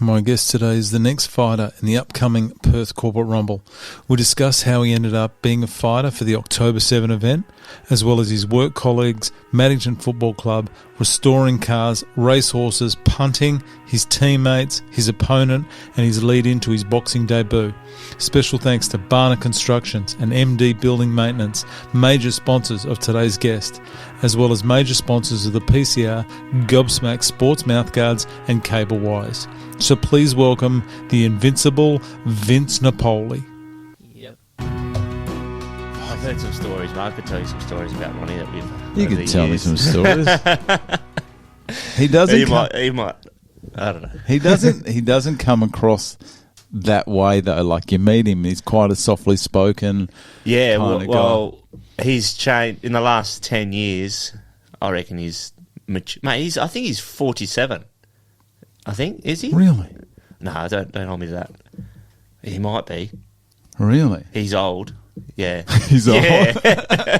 My guest today is the next fighter in the upcoming Perth Corporate Rumble. We'll discuss how he ended up being a fighter for the October 7 event, as well as his work colleagues, Maddington Football Club, restoring cars, racehorses, punting, his teammates, his opponent, and his lead into his boxing debut. Special thanks to Barner Constructions and MD Building Maintenance, major sponsors of today's guest, as well as major sponsors of the PCR, Gobsmack Sports Mouthguards, and Cable Wires. So please welcome the invincible Vince Napoli. Yep. I've heard some stories, but I could tell you some stories about Ronnie that we've. You could tell me some stories. He doesn't. He might. I don't know. He doesn't come across that way though. Like you meet him, he's quite a softly spoken. Yeah. Kind of well, he's changed in the last 10 years. I reckon he's mature. Mate, I think he's 47. I think, is he? Really? No, don't hold me to that. He might be. Really? He's old. Yeah. He's old. Yeah.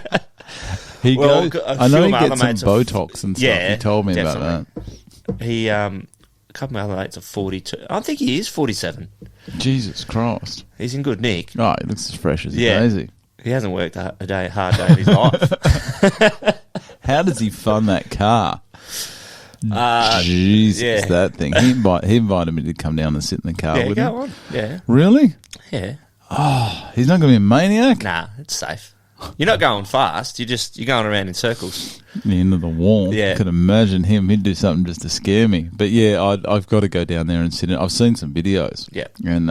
He Well, goes, a I know few he of my gets other some mates are Botox and stuff. Yeah, He told me definitely. about that. He a couple of my other mates are 42. I think he is 47. Jesus Christ. He's in good nick. Oh, he looks as fresh as a Yeah. daisy. He hasn't worked a hard day in his life. How does he fund that car? Jesus, yeah. that thing. He invited me to come down and sit in the car Yeah, with go him. on. Yeah. Really? Yeah. He's not going to be a maniac? Nah, it's safe. You're not going fast. You're going around in circles. The end of the wall. Yeah. I could imagine him. He'd do something just to scare me. But yeah, I've got to go down there and sit in. I've seen some videos. Yeah. And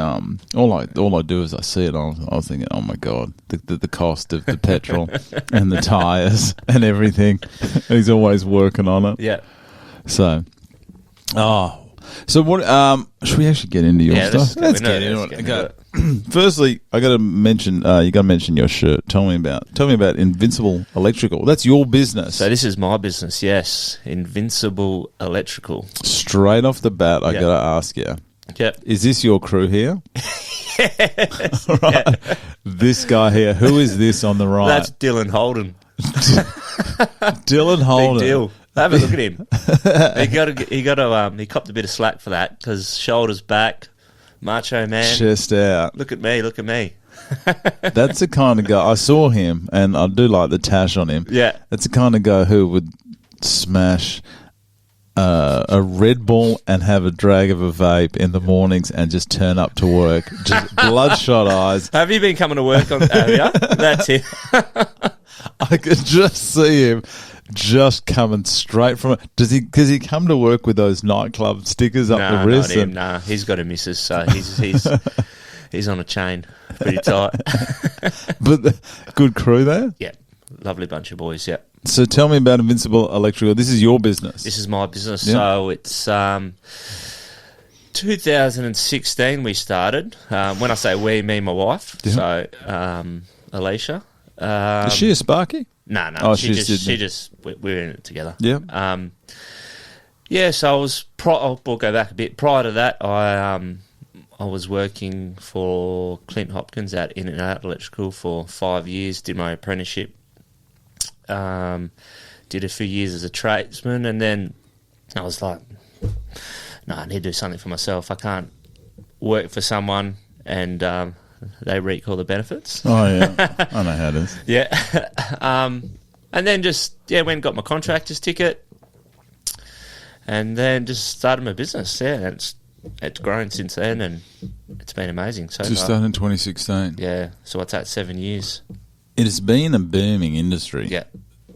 all I do is I see it. I was thinking, oh my God, the cost of the petrol and the tyres and everything. He's always working on it. Yeah. So, so what? Should we actually get into your stuff? Let's get into it. Firstly, I got to mention. You got to mention your shirt. Tell me about Invincible Electrical. That's your business. So this is my business. Yes, Invincible Electrical. Straight off the bat, I got to ask you. Yep. Is this your crew here? Yes. Right. Yeah. This guy here. Who is this on the right? That's Dylan Holden. Dylan Holden. Big deal. Have a look at him. He copped a bit of slack for that because shoulders back, macho man, Chest out. Look at me. That's the kind of guy. I saw him, and I do like the tash on him. Yeah. That's the kind of guy who would smash a Red Bull and have a drag of a vape in the mornings and just turn up to work. Just bloodshot eyes. Have you been coming to work on? Have you? That's it. I could just see him just coming straight from it. Does he come to work with those nightclub stickers up the wrist? Not him. Nah, he's got a missus, so he's on a chain, pretty tight. But good crew there. Yeah, lovely bunch of boys. Yeah. So tell me about Invincible Electrical. This is your business. This is my business. Yeah. So it's 2016 we started. When I say we, me and my wife. Yeah. So Alicia. Is she a Sparky? No. Oh, she just we're in it together. Yeah. Yeah. So I was. I'll go back a bit. Prior to that, I was working for Clint Hopkins at In and Out Electrical for 5 years. Did my apprenticeship. Did a few years as a tradesman, and then I was like, no, I need to do something for myself. I can't work for someone and they reap all the benefits. Oh, yeah. I know how it is. Yeah. And then just, went and got my contractor's ticket and then just started my business. Yeah, and it's grown since then and it's been amazing. So Just started in 2016. Yeah, so what's that, 7 years? It has been a booming industry. Yeah.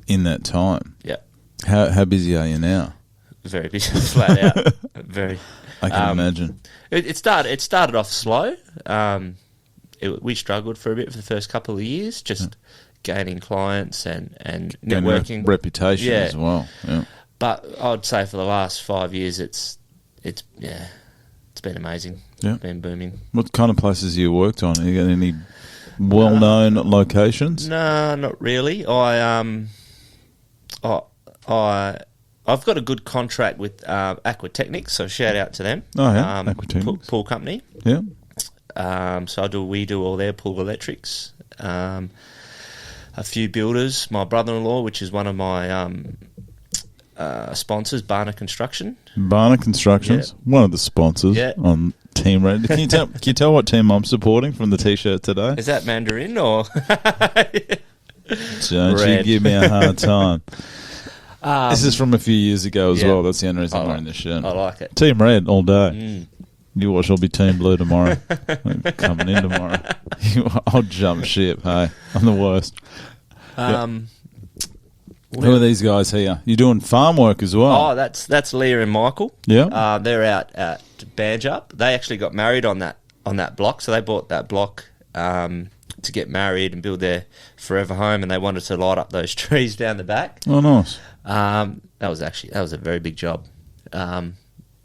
In that time. Yeah. How busy are you now? Very busy, flat out. Very. I can imagine. It started off slow. We struggled for a bit for the first couple of years, just gaining clients and networking, reputation as well. Yeah. But I'd say for the last 5 years, it's been amazing. Yeah. It's been booming. What kind of places have you worked on? Have you got any well-known locations? No, not really. I've got a good contract with Aquatechnics, so shout out to them. Oh yeah, Aquatechnics. Pool company. Yeah. So we do all their pool electrics. A few builders. My brother-in-law, which is one of my sponsors, Barner Construction. Barner Construction's one of the sponsors on Team Red. Can you tell what team I'm supporting from the T-shirt today? Is that Mandarin or? Don't you give me a hard time. This is from a few years ago as well. That's the only reason I'm wearing this shirt. I like it. Team Red all day. You watch, I'll be Team Blue tomorrow. Coming in tomorrow. I'll jump ship, hey. I'm the worst. Who are these guys here? You're doing farm work as well. Oh, that's Leah and Michael. Yeah. They're out at Banjup. They actually got married on that block, so they bought that block to get married and build their forever home, and they wanted to light up those trees down the back. Oh, nice. That was a very big job.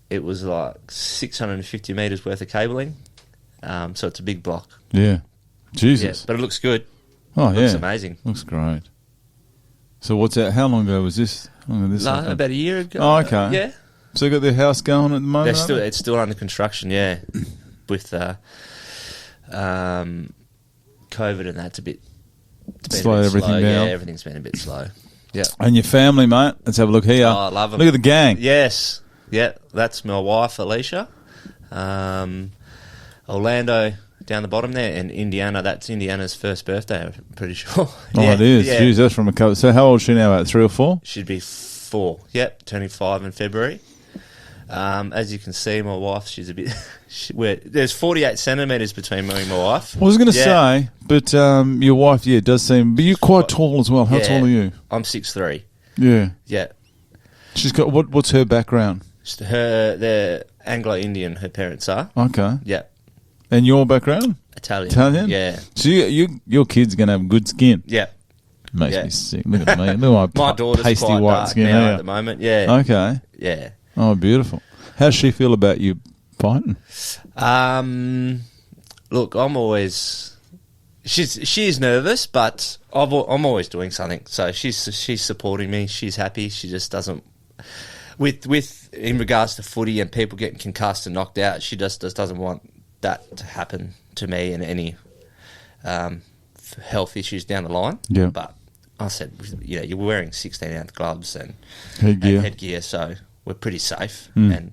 It was like 650 metres worth of cabling, so it's a big block. Yeah. Jesus. Yeah, but it looks good. Oh, yeah. It looks amazing. Looks great. So what's that? How long ago was this? About a year ago. Oh, okay. Yeah. So they got their house going at the moment? It's still under construction, yeah. With COVID and that's a bit... Slowed everything down. Yeah, everything's been a bit slow. Yeah. And your family, mate? Let's have a look here. Oh, I love them. Look at the gang. Yes. Yeah, that's my wife, Alicia. Orlando down the bottom there, and Indiana. That's Indiana's first birthday, I'm pretty sure. Oh, it is. Yeah. Jeez, that's from a couple. So how old is she now? About 3 or 4? She'd be 4. Yep, turning 5 in February. As you can see, my wife, she's a bit... there's 48 centimetres between me and my wife. I was going to say, but your wife, does seem... But you're quite tall as well. How tall are you? I'm 6'3". Yeah. Yeah. She's got... What's her background? They're Anglo-Indian, her parents are. Okay. Yeah. And your background? Italian? Yeah. So your kid's going to have good skin? Yeah. Makes me sick. Look at me. Look at my daughter's pasty quite white dark skin now at the moment. Yeah. Okay. Yeah. Oh, beautiful. How does she feel about you fighting? Look, I'm always... She's nervous, but I'm always doing something. So she's supporting me. She's happy. She just doesn't... With in regards to footy and people getting concussed and knocked out, she just doesn't want that to happen to me and any health issues down the line. Yeah. But I said, you're wearing 16-ounce gloves and headgear, so we're pretty safe. And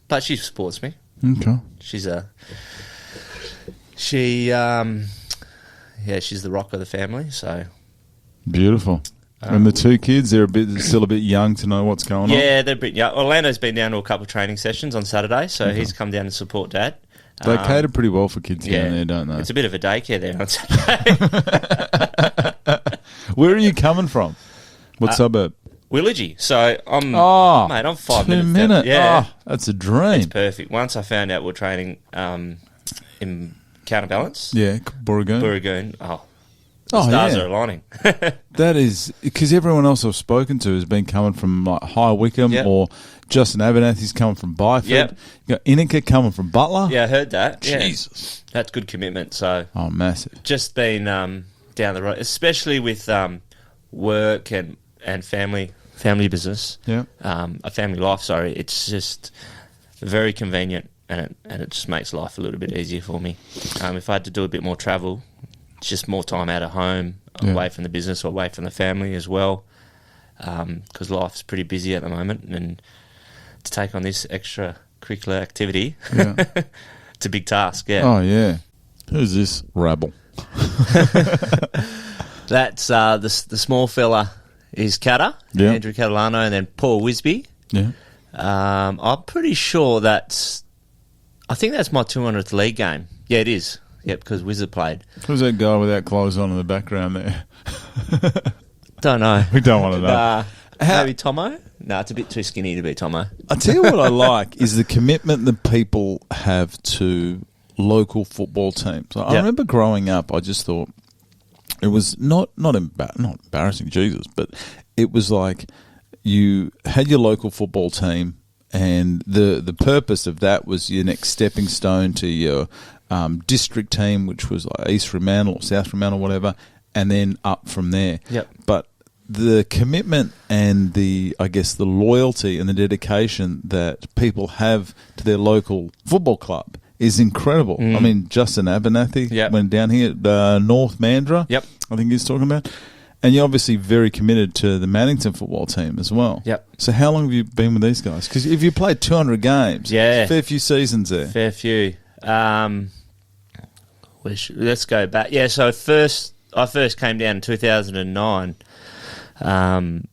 but she supports me. Okay. She's the rock of the family. So beautiful. And the 2 kids, they're still a bit young to know what's going on. Yeah, they're a bit young. Orlando's been down to a couple of training sessions on Saturday, so he's come down to support Dad. They cater pretty well for kids down there, don't they? It's a bit of a daycare there on Saturday. Where are you coming from? What suburb? Willagee. So I'm 5 minutes. Yeah, that's a dream. It's perfect. Once I found out we're training in counterbalance. Yeah, Booragoon. The stars are aligning. That is because everyone else I've spoken to has been coming from like High Wycombe or Justin Abernathy's coming from Byford. Yep. You got Inika coming from Butler. Yeah, I heard that. Jesus, that's good commitment. So massive. Just been down the road, especially with work and family business. Yeah, a family life. Sorry, it's just very convenient, and it just makes life a little bit easier for me. If I had to do a bit more travel. It's just more time out of home, away from the business or away from the family as well, because life's pretty busy at the moment. And to take on this extracurricular activity, it's a big task, yeah. Oh, yeah. Who's this rabble? That's the small fella is Catter, Andrew Catalano, and then Paul Wisby. Yeah. I'm pretty sure I think that's my 200th league game. Yeah, it is. Yep, because Wizard played. Who's that guy without clothes on in the background there? Don't know. We don't want to know. Maybe Tomo? No, it's a bit too skinny to be Tomo. I tell you what I like is the commitment that people have to local football teams. I remember growing up, I just thought it was not embarrassing, Jesus, but it was like you had your local football team and the purpose of that was your next stepping stone to your district team, which was like East Fremantle or South Fremantle, whatever, and then up from there. Yep. But the commitment and the loyalty and the dedication that people have to their local football club is incredible. I mean, Justin Abernathy went down here at North Mandurah. Yep. I think he's talking about. And you're obviously very committed to the Maddington football team as well. Yep. So how long have you been with these guys? Because if you played 200 games, Yeah, fair few seasons there. Fair few. Let's go back. Yeah, so I first came down in 2009, and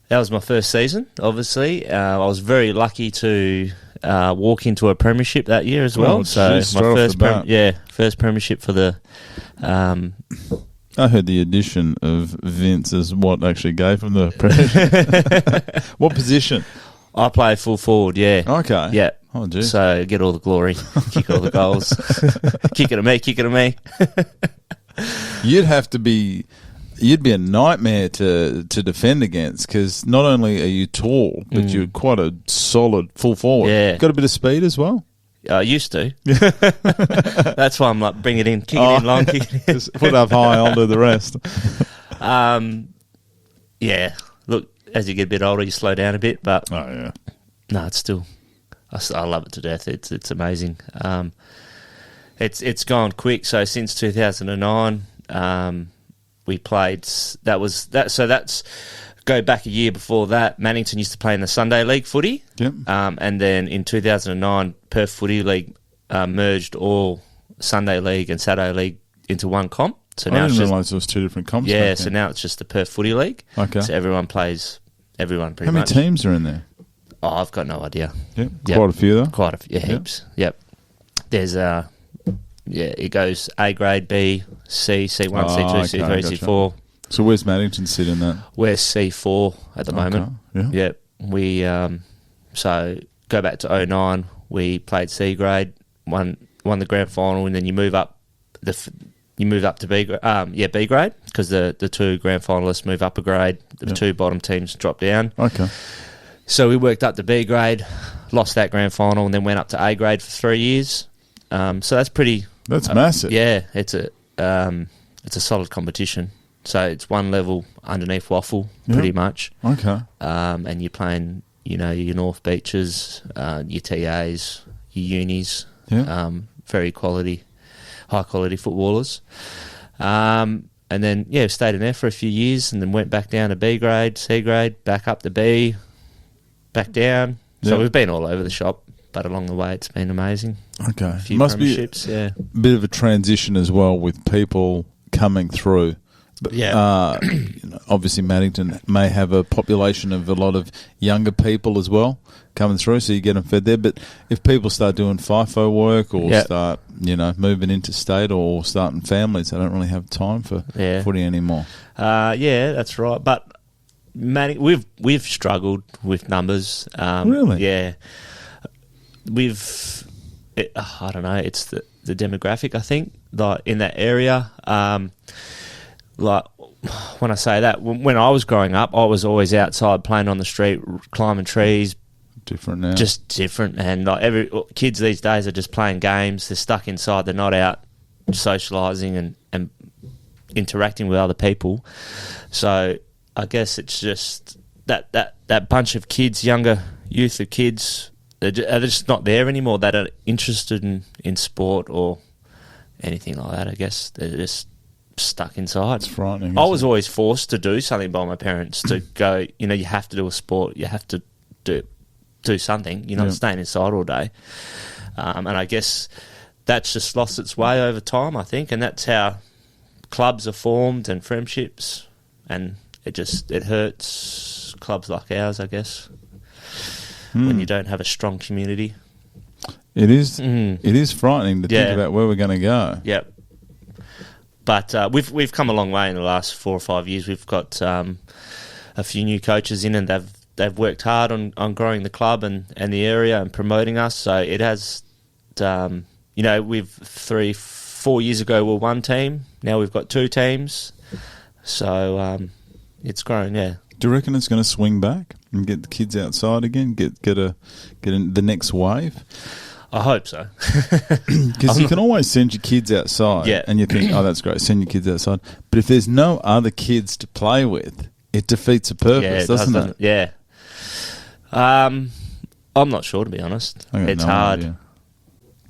that was my first season, obviously. I was very lucky to walk into a premiership that year as well. Geez, my first premiership for the... I heard the addition of Vince is what actually gave him the premiership. What position? I play full forward, yeah. Okay. Yeah. Oh, geez. So get all the glory, kick all the goals. Kick it at me. You'd be a nightmare to defend against because not only are you tall, but you're quite a solid full forward. Yeah. Got a bit of speed as well? I used to. That's why I'm like, bring it in, kick it in long, kick it in. Just put up high, I'll do the rest. Yeah. Look, as you get a bit older, you slow down a bit, but no, it's still, I love it to death. It's amazing. It's gone quick. So since 2009, we played. That's go back a year before that. Maddington used to play in the Sunday League footy. Yep. And then in 2009, Perth Footy League merged all Sunday League and Saturday League into one comp. So now I didn't realise there was two different comps. Yeah, so now it's just the Perth Footy League. Okay. So everyone plays everyone pretty much. much. How many teams are in there? Oh, I've got no idea. Yep. Quite a few though. Quite a few, heaps. Yep. There's it goes A grade, B, C, C1, C2, C3, gotcha. C4. So where's Maddington sit in that? We're C4 at the moment. Yeah. Yep. We so go back to 09. We played C grade, won the grand final, and then you move up to B grade. B grade because the two grand finalists move up a grade. The two bottom teams drop down. Okay. So we worked up to B grade, lost that grand final, and then went up to A grade for 3 years. So that's pretty. That's massive. Yeah, it's a solid competition. So it's one level underneath Waffle, pretty much. Okay. And you're playing, your North Beaches, your TAs, your unis. Yeah. Very high quality footballers. And then stayed in there for a few years, and then went back down to B grade, C grade, back up to B, back down. So we've been all over the shop. But along the way, it's been amazing. Okay. A few Must be premierships, a bit of a transition as well with people coming through. But, obviously, Maddington may have a population of a lot of younger people as well coming through, so you get them fed there. But if people start doing FIFO work or start, moving into state or starting families, they don't really have time for footy anymore. That's right. But we've struggled with numbers. Really? Yeah. I don't know, it's the demographic, I think, like in that area. Like when I say that, when I was growing up, I was always outside playing on the street, climbing trees. Different now. Just different. And like kids these days are just playing games. They're stuck inside. They're not out socialising and interacting with other people. So I guess it's just that bunch of kids, younger youth of kids, they're just not there anymore that are interested in sport or anything like that, I guess. They're just stuck inside. It's frightening. I was always forced to do something by my parents to go, you have to do a sport, you have to do something. You're not staying inside all day. And I guess that's just lost its way over time, I think, and that's how clubs are formed and friendships, and it hurts clubs like ours, I guess. When you don't have a strong community. It is frightening to think about where we're going to go. Yep. But we've come a long way in the last 4 or 5 years. We've got a few new coaches in, and they've worked hard on growing the club and the area and promoting us. So it has, we've 4 years ago we were one team. Now we've got 2 teams. So it's grown, yeah. Do you reckon it's going to swing back and get the kids outside again? Get in the next wave? I hope so. Because you can always send your kids outside, and you think, oh, that's great, send your kids outside. But if there's no other kids to play with, it defeats the purpose, doesn't it? Yeah. I'm not sure, to be honest. It's hard. Idea.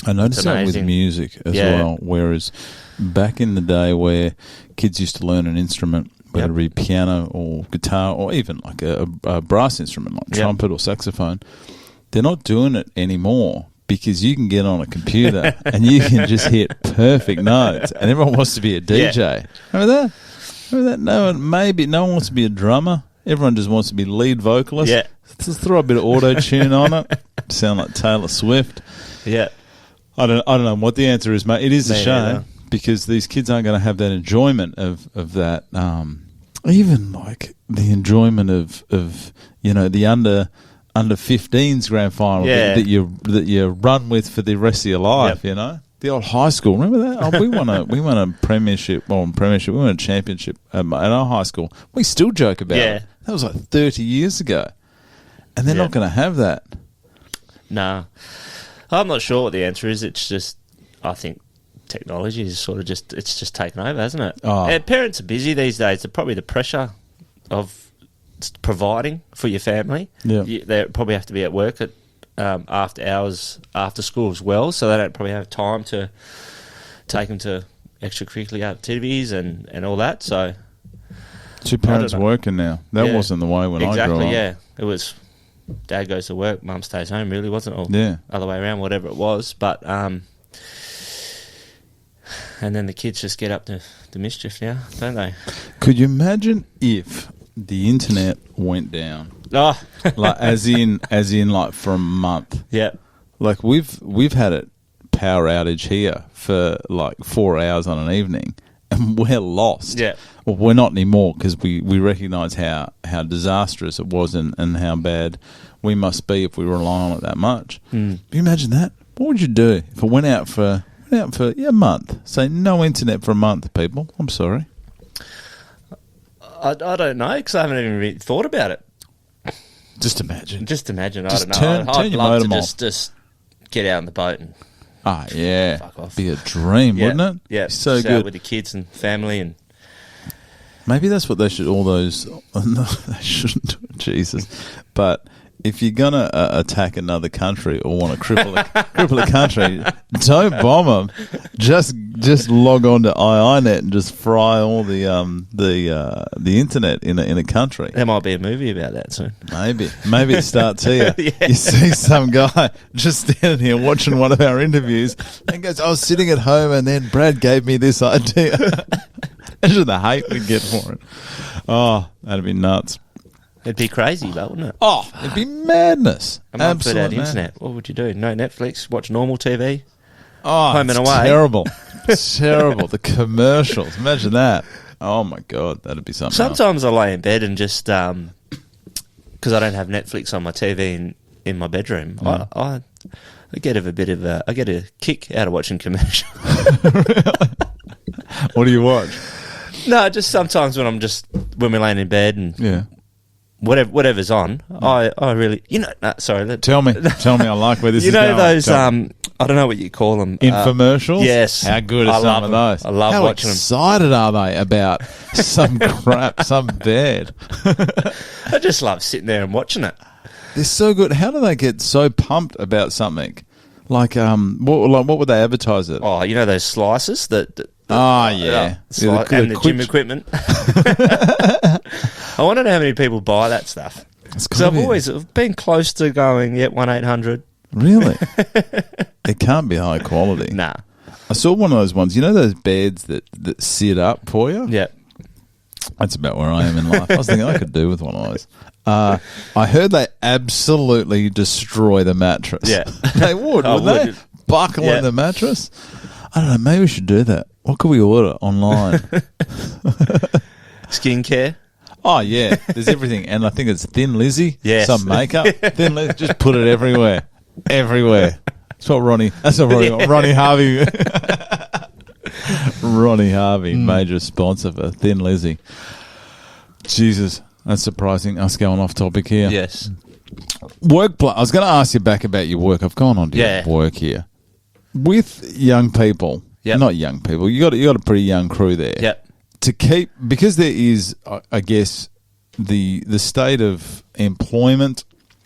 I noticed that with amazing. music as Yeah. well, whereas back in the day where kids used to learn an instrument, whether it be piano or guitar or even like a brass instrument like trumpet or saxophone, they're not doing it anymore because you can get on a computer and you can just hit perfect notes and everyone wants to be a DJ. Yeah. Remember that? No one wants to be a drummer. Everyone just wants to be lead vocalist. Yeah. Just throw a bit of auto-tune on it. Sound like Taylor Swift. Yeah. I don't know what the answer is, mate. It is a Me shame neither. because these kids aren't going to have that enjoyment of that. Even like the enjoyment of the under 15s grand final that you run with for the rest of your life. Yep. The old high school. Remember that? Oh, we won a premiership. Well, we won a championship at our high school. We still joke about it. That was like 30 years ago, and they're not going to have that. Nah. I'm not sure what the answer is. It's just, I think technology is sort of it's just taken over, hasn't it? Oh. And parents are busy these days. Probably the pressure of providing for your family. Yeah. They probably have to be at work at after hours, after school as well, so they don't probably have time to take them to extracurricular activities and all that. So Two parents working now. That wasn't the way when I grew up. Exactly, yeah. It was dad goes to work, mum stays home, really, wasn't it? Or other way around, whatever it was. But and then the kids just get up to the mischief now, don't they? Could you imagine if the internet went down? Oh. Like as in like for a month. Yeah. Like we've had a power outage here for like 4 hours on an evening and we're lost. Yeah. Well, we're not anymore because we recognise how disastrous it was and how bad we must be if we rely on it that much. Can you imagine that? What would you do if it went out for a month? Say no internet for a month, people. I'm sorry. I don't know because I haven't even really thought about it. Just imagine. I don't know. Turn I'd your love to modem off. just get out on the boat and fuck off. Be a dream, wouldn't it? Yeah, so just good out with the kids and family and. Maybe that's what they should. All those, no, they shouldn't do it, Jesus. But if you're gonna attack another country or want to cripple a country, don't bomb them. Just log on to IINet and just fry all the internet in a country. There might be a movie about that soon. Maybe it starts here. You see some guy just standing here watching one of our interviews and goes, "I was sitting at home and then Brad gave me this idea." Imagine the hate we'd get for it. Oh, that'd be nuts. It'd be crazy, though, wouldn't it? Oh, it'd be madness. A month Absolute without madness. internet. What would you do? No Netflix? Watch normal TV? Oh, Home and it's away. terrible. Terrible. The commercials. Imagine that. Oh, my God. That'd be something Sometimes I lay in bed and just, because I don't have Netflix on my TV in my bedroom, I get I get a kick out of watching commercials. What do you watch? No, just sometimes when we're laying in bed and whatever's on, I really, sorry. Tell me. I like where this is going. Those, I don't know what you call them. Infomercials? Yes. How good are some of those? I love watching them. How excited are they about some crap, some bad? I just love sitting there and watching it. They're so good. How do they get so pumped about something? Like, what would they advertise it? Oh, those slices that yeah. And the gym equipment. I wonder how many people buy that stuff. Because I've been close to going, 1-800. Really? It can't be high quality. Nah. I saw one of those ones. You know those beds that sit up for you? Yeah. That's about where I am in life. I was thinking I could do with one of those. I heard they absolutely destroy the mattress. Yeah. They would, wouldn't they? Buckle in the mattress. I don't know. Maybe we should do that. What could we order online? Skincare. Oh, yeah. There's everything. And I think it's Thin Lizzy. Yes. Some makeup. Thin Lizzy. Just put it everywhere. Everywhere. That's what Ronnie Harvey. Ronnie Harvey, major sponsor for Thin Lizzy. Jesus. That's surprising. Us going off topic here. Yes. I was going to ask you back about your work. I've gone on to your work here. With young people, not young people, you got a pretty young crew there. Yep. To keep, because there is, I guess, the state of employment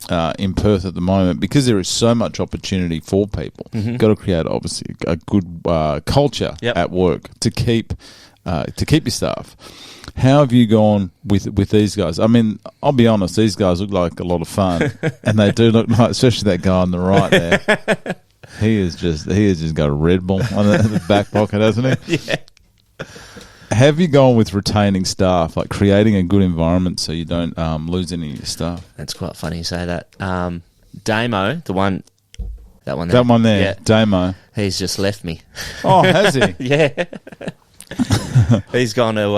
in Perth at the moment, because there is so much opportunity for people. Mm-hmm. Got to create, obviously, a good culture at work to keep your staff. How have you gone with these guys? I mean, I'll be honest, these guys look like a lot of fun, and they do look like, especially that guy on the right there. He has just got a Red Bull on the back pocket, hasn't he? Yeah. Have you gone with retaining staff, like creating a good environment so you don't lose any of your staff? That's quite funny you say that. Damo, that one there. That one there, yeah. Damo. He's just left me. Oh, has he? Yeah. He's gone to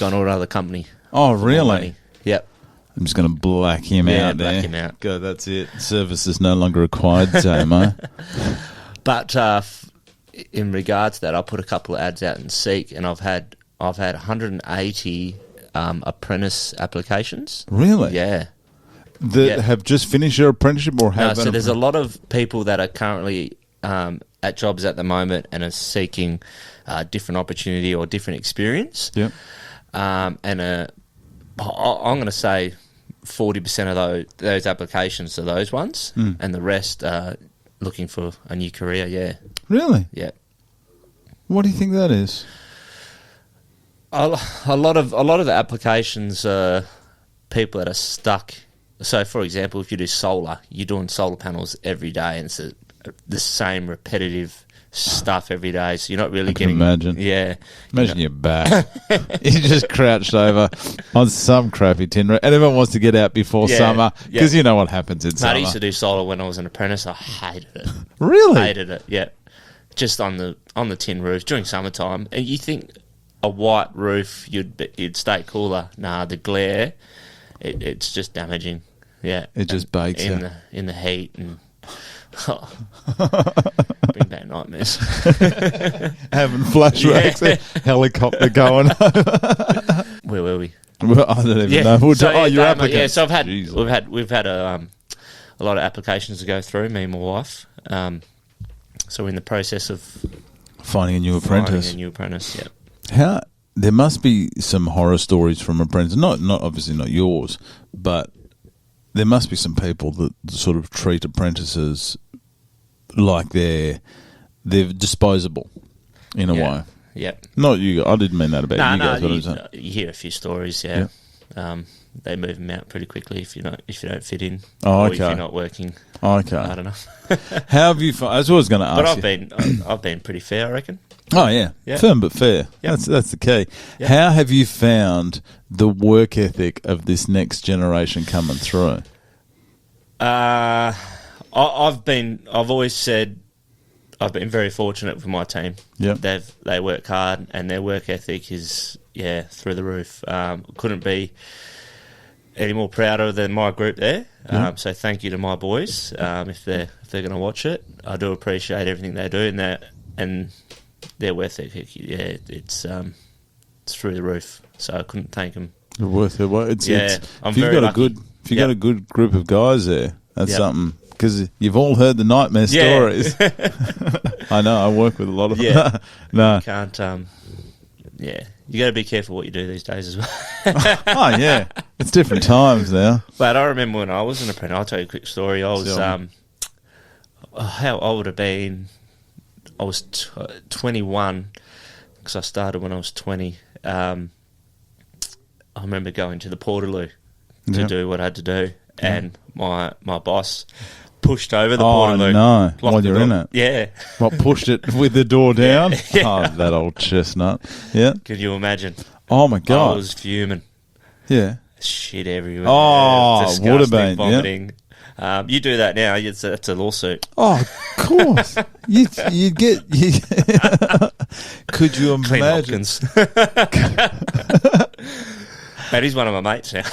another company. Oh, really? Yep. I'm just going to black him out there. Black him out. Go, that's it. Service is no longer required, Damo. But in regards to that, I put a couple of ads out in Seek, and I've had 180 apprentice applications. Really? Yeah. That have just finished their apprenticeship or have... No, so there's a lot of people that are currently at jobs at the moment and are seeking different opportunity or different experience. Yep. And I'm going to say 40% of those applications are those ones, and the rest are looking for a new career, yeah. Really? Yeah. What do you think that is? A lot of the applications are people that are stuck. So, for example, if you do solar, you're doing solar panels every day, and it's the same repetitive stuff every day. So you're not really getting. Imagine. Yeah. Imagine you're back. You just crouched over on some crappy tin roof, and everyone wants to get out before summer because you know what happens in summer. I used to do solar when I was an apprentice. I hated it. Really? Hated it. Yeah. Just on the tin roof during summertime, and you think a white roof you'd stay cooler. Nah, the glare, it's just damaging. Yeah, it just bakes in the heat and bring back nightmares. Having flashbacks, helicopter going. Where were we? Well, I don't even know. Your applicant. Yeah, so we've had a lot of applications to go through. Me and my wife. So we're in the process of finding a new apprentice. Yeah. How there must be some horror stories from apprentices. Not obviously not yours, but there must be some people that sort of treat apprentices like they're disposable in a way. Yeah. Not you. I didn't mean that about you guys. But you hear a few stories. Yeah. They move them out pretty quickly if you don't fit in. Oh, or if you're not working. Okay. I don't know. How have you? I was always going to ask. But I've been pretty fair, I reckon. Oh yeah, firm but fair. Yep. That's the key. Yep. How have you found the work ethic of this next generation coming through? I've always said I've been very fortunate with my team. Yeah, they work hard and their work ethic is through the roof. Couldn't be any more prouder than my group there. So thank you to my boys. If they're going to watch it, I do appreciate everything they do and their work ethic. Yeah, it's through the roof. So I couldn't thank them. Worth it. Well, I'm very lucky. If you've got a good group of guys there, that's something. Because you've all heard the nightmare stories. I know. I work with a lot of them. Yeah. No. You can't. You got to be careful what you do these days as well. Oh yeah, it's different times now. But I remember when I was an apprentice. I'll tell you a quick story. I was how old would I have been? I was 21 because I started when I was 20. I remember going to the Portaloo to do what I had to do, and my boss pushed over the Portaloo. Oh no! While you're in it, yeah. What, pushed it with the door down? Yeah. Oh, that old chestnut. Yeah. Could you imagine? Oh my God! I was fuming. Yeah. Shit everywhere. Oh, would have been vomiting. Yeah. You do that now, it's a lawsuit. Oh, of course. you get. Could you imagine? Mate, he's one of my mates now.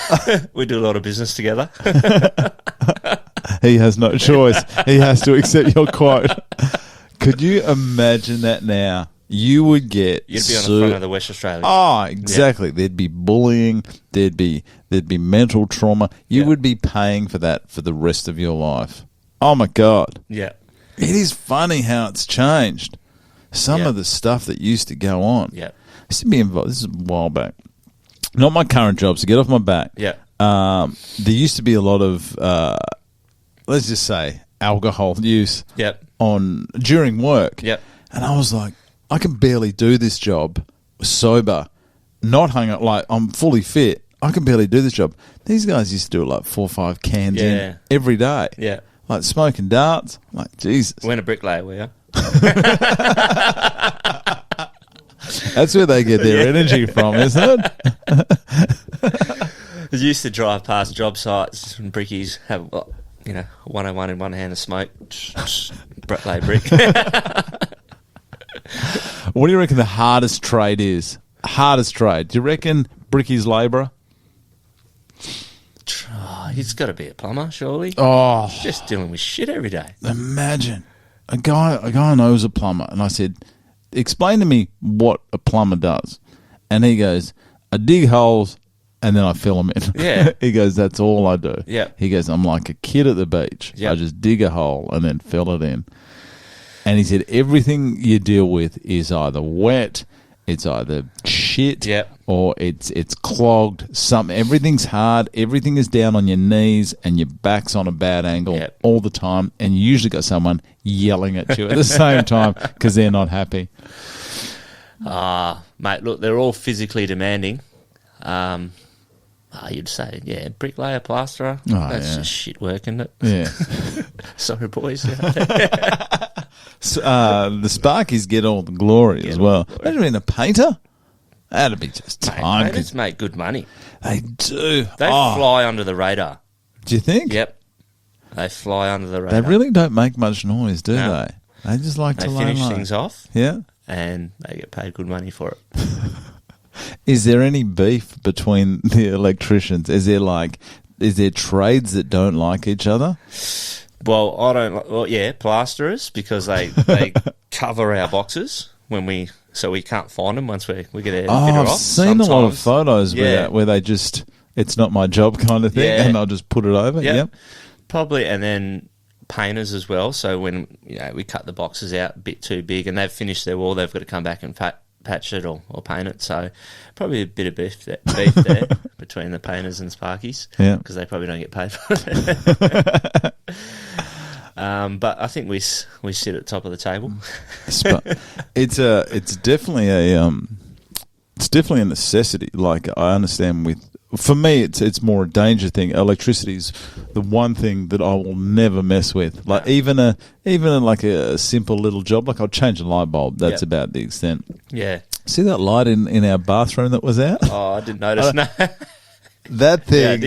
We do a lot of business together. He has no choice. He has to accept your quote. Could you imagine that now? You would get... You'd be on the front of the West Australia. Oh, exactly. Yeah. There'd be bullying. There'd be mental trauma. You would be paying for that for the rest of your life. Oh, my God. Yeah. It is funny how it's changed. Some of the stuff that used to go on. Yeah. I used to be involved. This is a while back. Not my current job, so get off my back. Yeah. There used to be a lot of let's just say, alcohol use Yep. during work. Yep. And I was like, I can barely do this job sober, not hung up, like I'm fully fit. I can barely do this job. These guys used to do it like 4 or 5 cans in every day. Yeah. Like smoking darts. I'm like, Jesus. When a bricklayer, were you? That's where they get their energy from, isn't it? I used to drive past job sites and brickies have, 101 in one hand of smoke. Lay brick. What do you reckon the hardest trade is? Hardest trade. Do you reckon bricky's labourer? He's got to be a plumber, surely. Oh. Just dealing with shit every day. Imagine. A guy I know is a plumber, and I said, explain to me what a plumber does. And he goes, I dig holes and then I fill them in. Yeah. He goes, that's all I do. Yeah. He goes, I'm like a kid at the beach. Yeah. I just dig a hole and then fill it in. And he said, everything you deal with is either wet, it's either shit, or it's clogged. Everything's hard. Everything is down on your knees, and your back's on a bad angle all the time. And you usually got someone yelling at you at the same time because they're not happy. Mate, look, they're all physically demanding. You'd say, bricklayer, plasterer. That's just shit work, isn't it? Yeah. Sorry, boys. So, the Sparkies get all the glory as well. Imagine being a painter. That'd be just time. Painters make good money. They do. They fly under the radar. Do you think? Yep. They fly under the radar. They really don't make much noise, do they? They just like to finish things off. Yeah. And they get paid good money for it. Is there any beef between the electricians? Is there trades that don't like each other? Well, I don't. Well, plasterers, because they cover our boxes so we can't find them once we get our fitter off. I've seen a lot of photos where they just, it's not my job kind of thing, and they'll just put it over. Yep. Probably, and then painters as well. So when we cut the boxes out a bit too big and they've finished their wall, they've got to come back and patch it or paint it. So probably a bit of beef there between the painters and Sparkies, because they probably don't get paid for it. But I think we sit at the top of the table. It's definitely a necessity. Like, I understand for me, it's more a danger thing. Electricity's the one thing that I will never mess with. Like even a simple little job, like I'll change a light bulb. That's about the extent. Yeah. See that light in our bathroom that was out? Oh, I didn't notice. No. That thing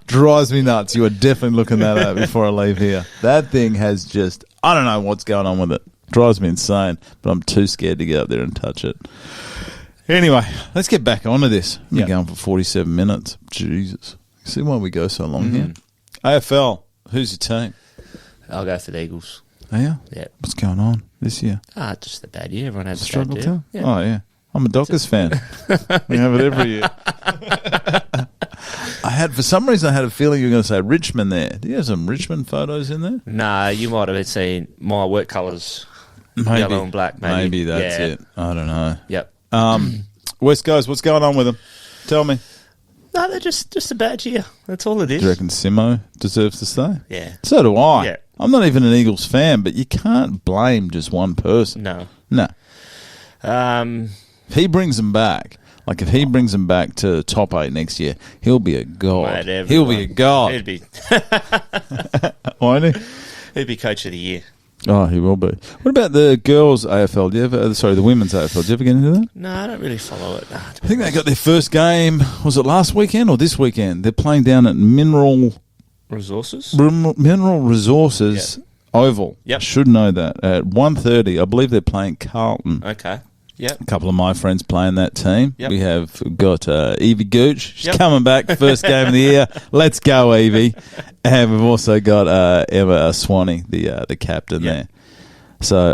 drives me nuts. You are definitely looking that up before I leave here. That thing has just, I don't know what's going on with it. Drives me insane, but I'm too scared to get up there and touch it. Anyway, let's get back onto this. We've been going for 47 minutes. Jesus. See why we go so long here? AFL, who's your team? I'll go for the Eagles. Oh, yeah? Yeah. What's going on this year? Just a bad year. Everyone has a struggle bad year. Yeah. Oh, yeah. I'm a Dockers fan. We have it every year. For some reason, I had a feeling you were going to say Richmond there. Do you have some Richmond photos in there? No, you might have seen my work colours, yellow and black. Maybe that's it. I don't know. Yep. West Coast, what's going on with them? Tell me. No, they're just a bad year. That's all it is. Do you reckon Simo deserves to stay? Yeah. So do I. Yeah. I'm not even an Eagles fan, but you can't blame just one person. No. If he brings them back, like if he brings them back to top 8 next year, he'll be a god. Mate, he'll be a god. He'd be. Won't he? He'd be coach of the year. Oh, he will be. What about the girls' AFL? The women's AFL. Do you ever get into that? No, I don't really follow it. I think they got their first game. Was it last weekend or this weekend? They're playing down at Mineral Resources. Oval. Yep. I should know that. At 1:30, I believe they're playing Carlton. Okay. Yep. A couple of my friends playing that team. Yep. We have got Evie Gooch. She's Yep. coming back. First game of the year. Let's go, Evie. And we've also got Emma Swanee, the captain there. So,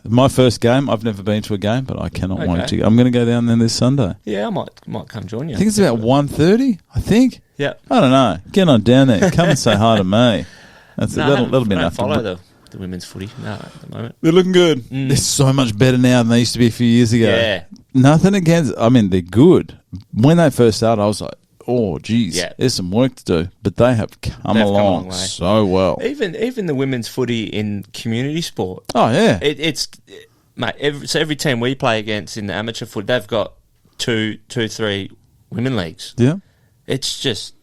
my first game. I've never been to a game, but I cannot wait to go. I'm going to go down there this Sunday. Yeah, I might come join you. I think it's about 1:30, I think. Yeah. I don't know. Get on down there. Come and say hi to me. That'll be enough. Follow the women's footy at the moment. They're looking good. They're so much better now than they used to be a few years ago. Yeah. Nothing against. I mean, they're good. When they first started, I was like, oh, geez, Yeah. there's some work to do. But they have come They've come a along long way. so well. Even the women's footy in community sport. Oh, yeah. It's mate. Every team we play against in the amateur foot, they've got two, 3 women leagues. Yeah. It's just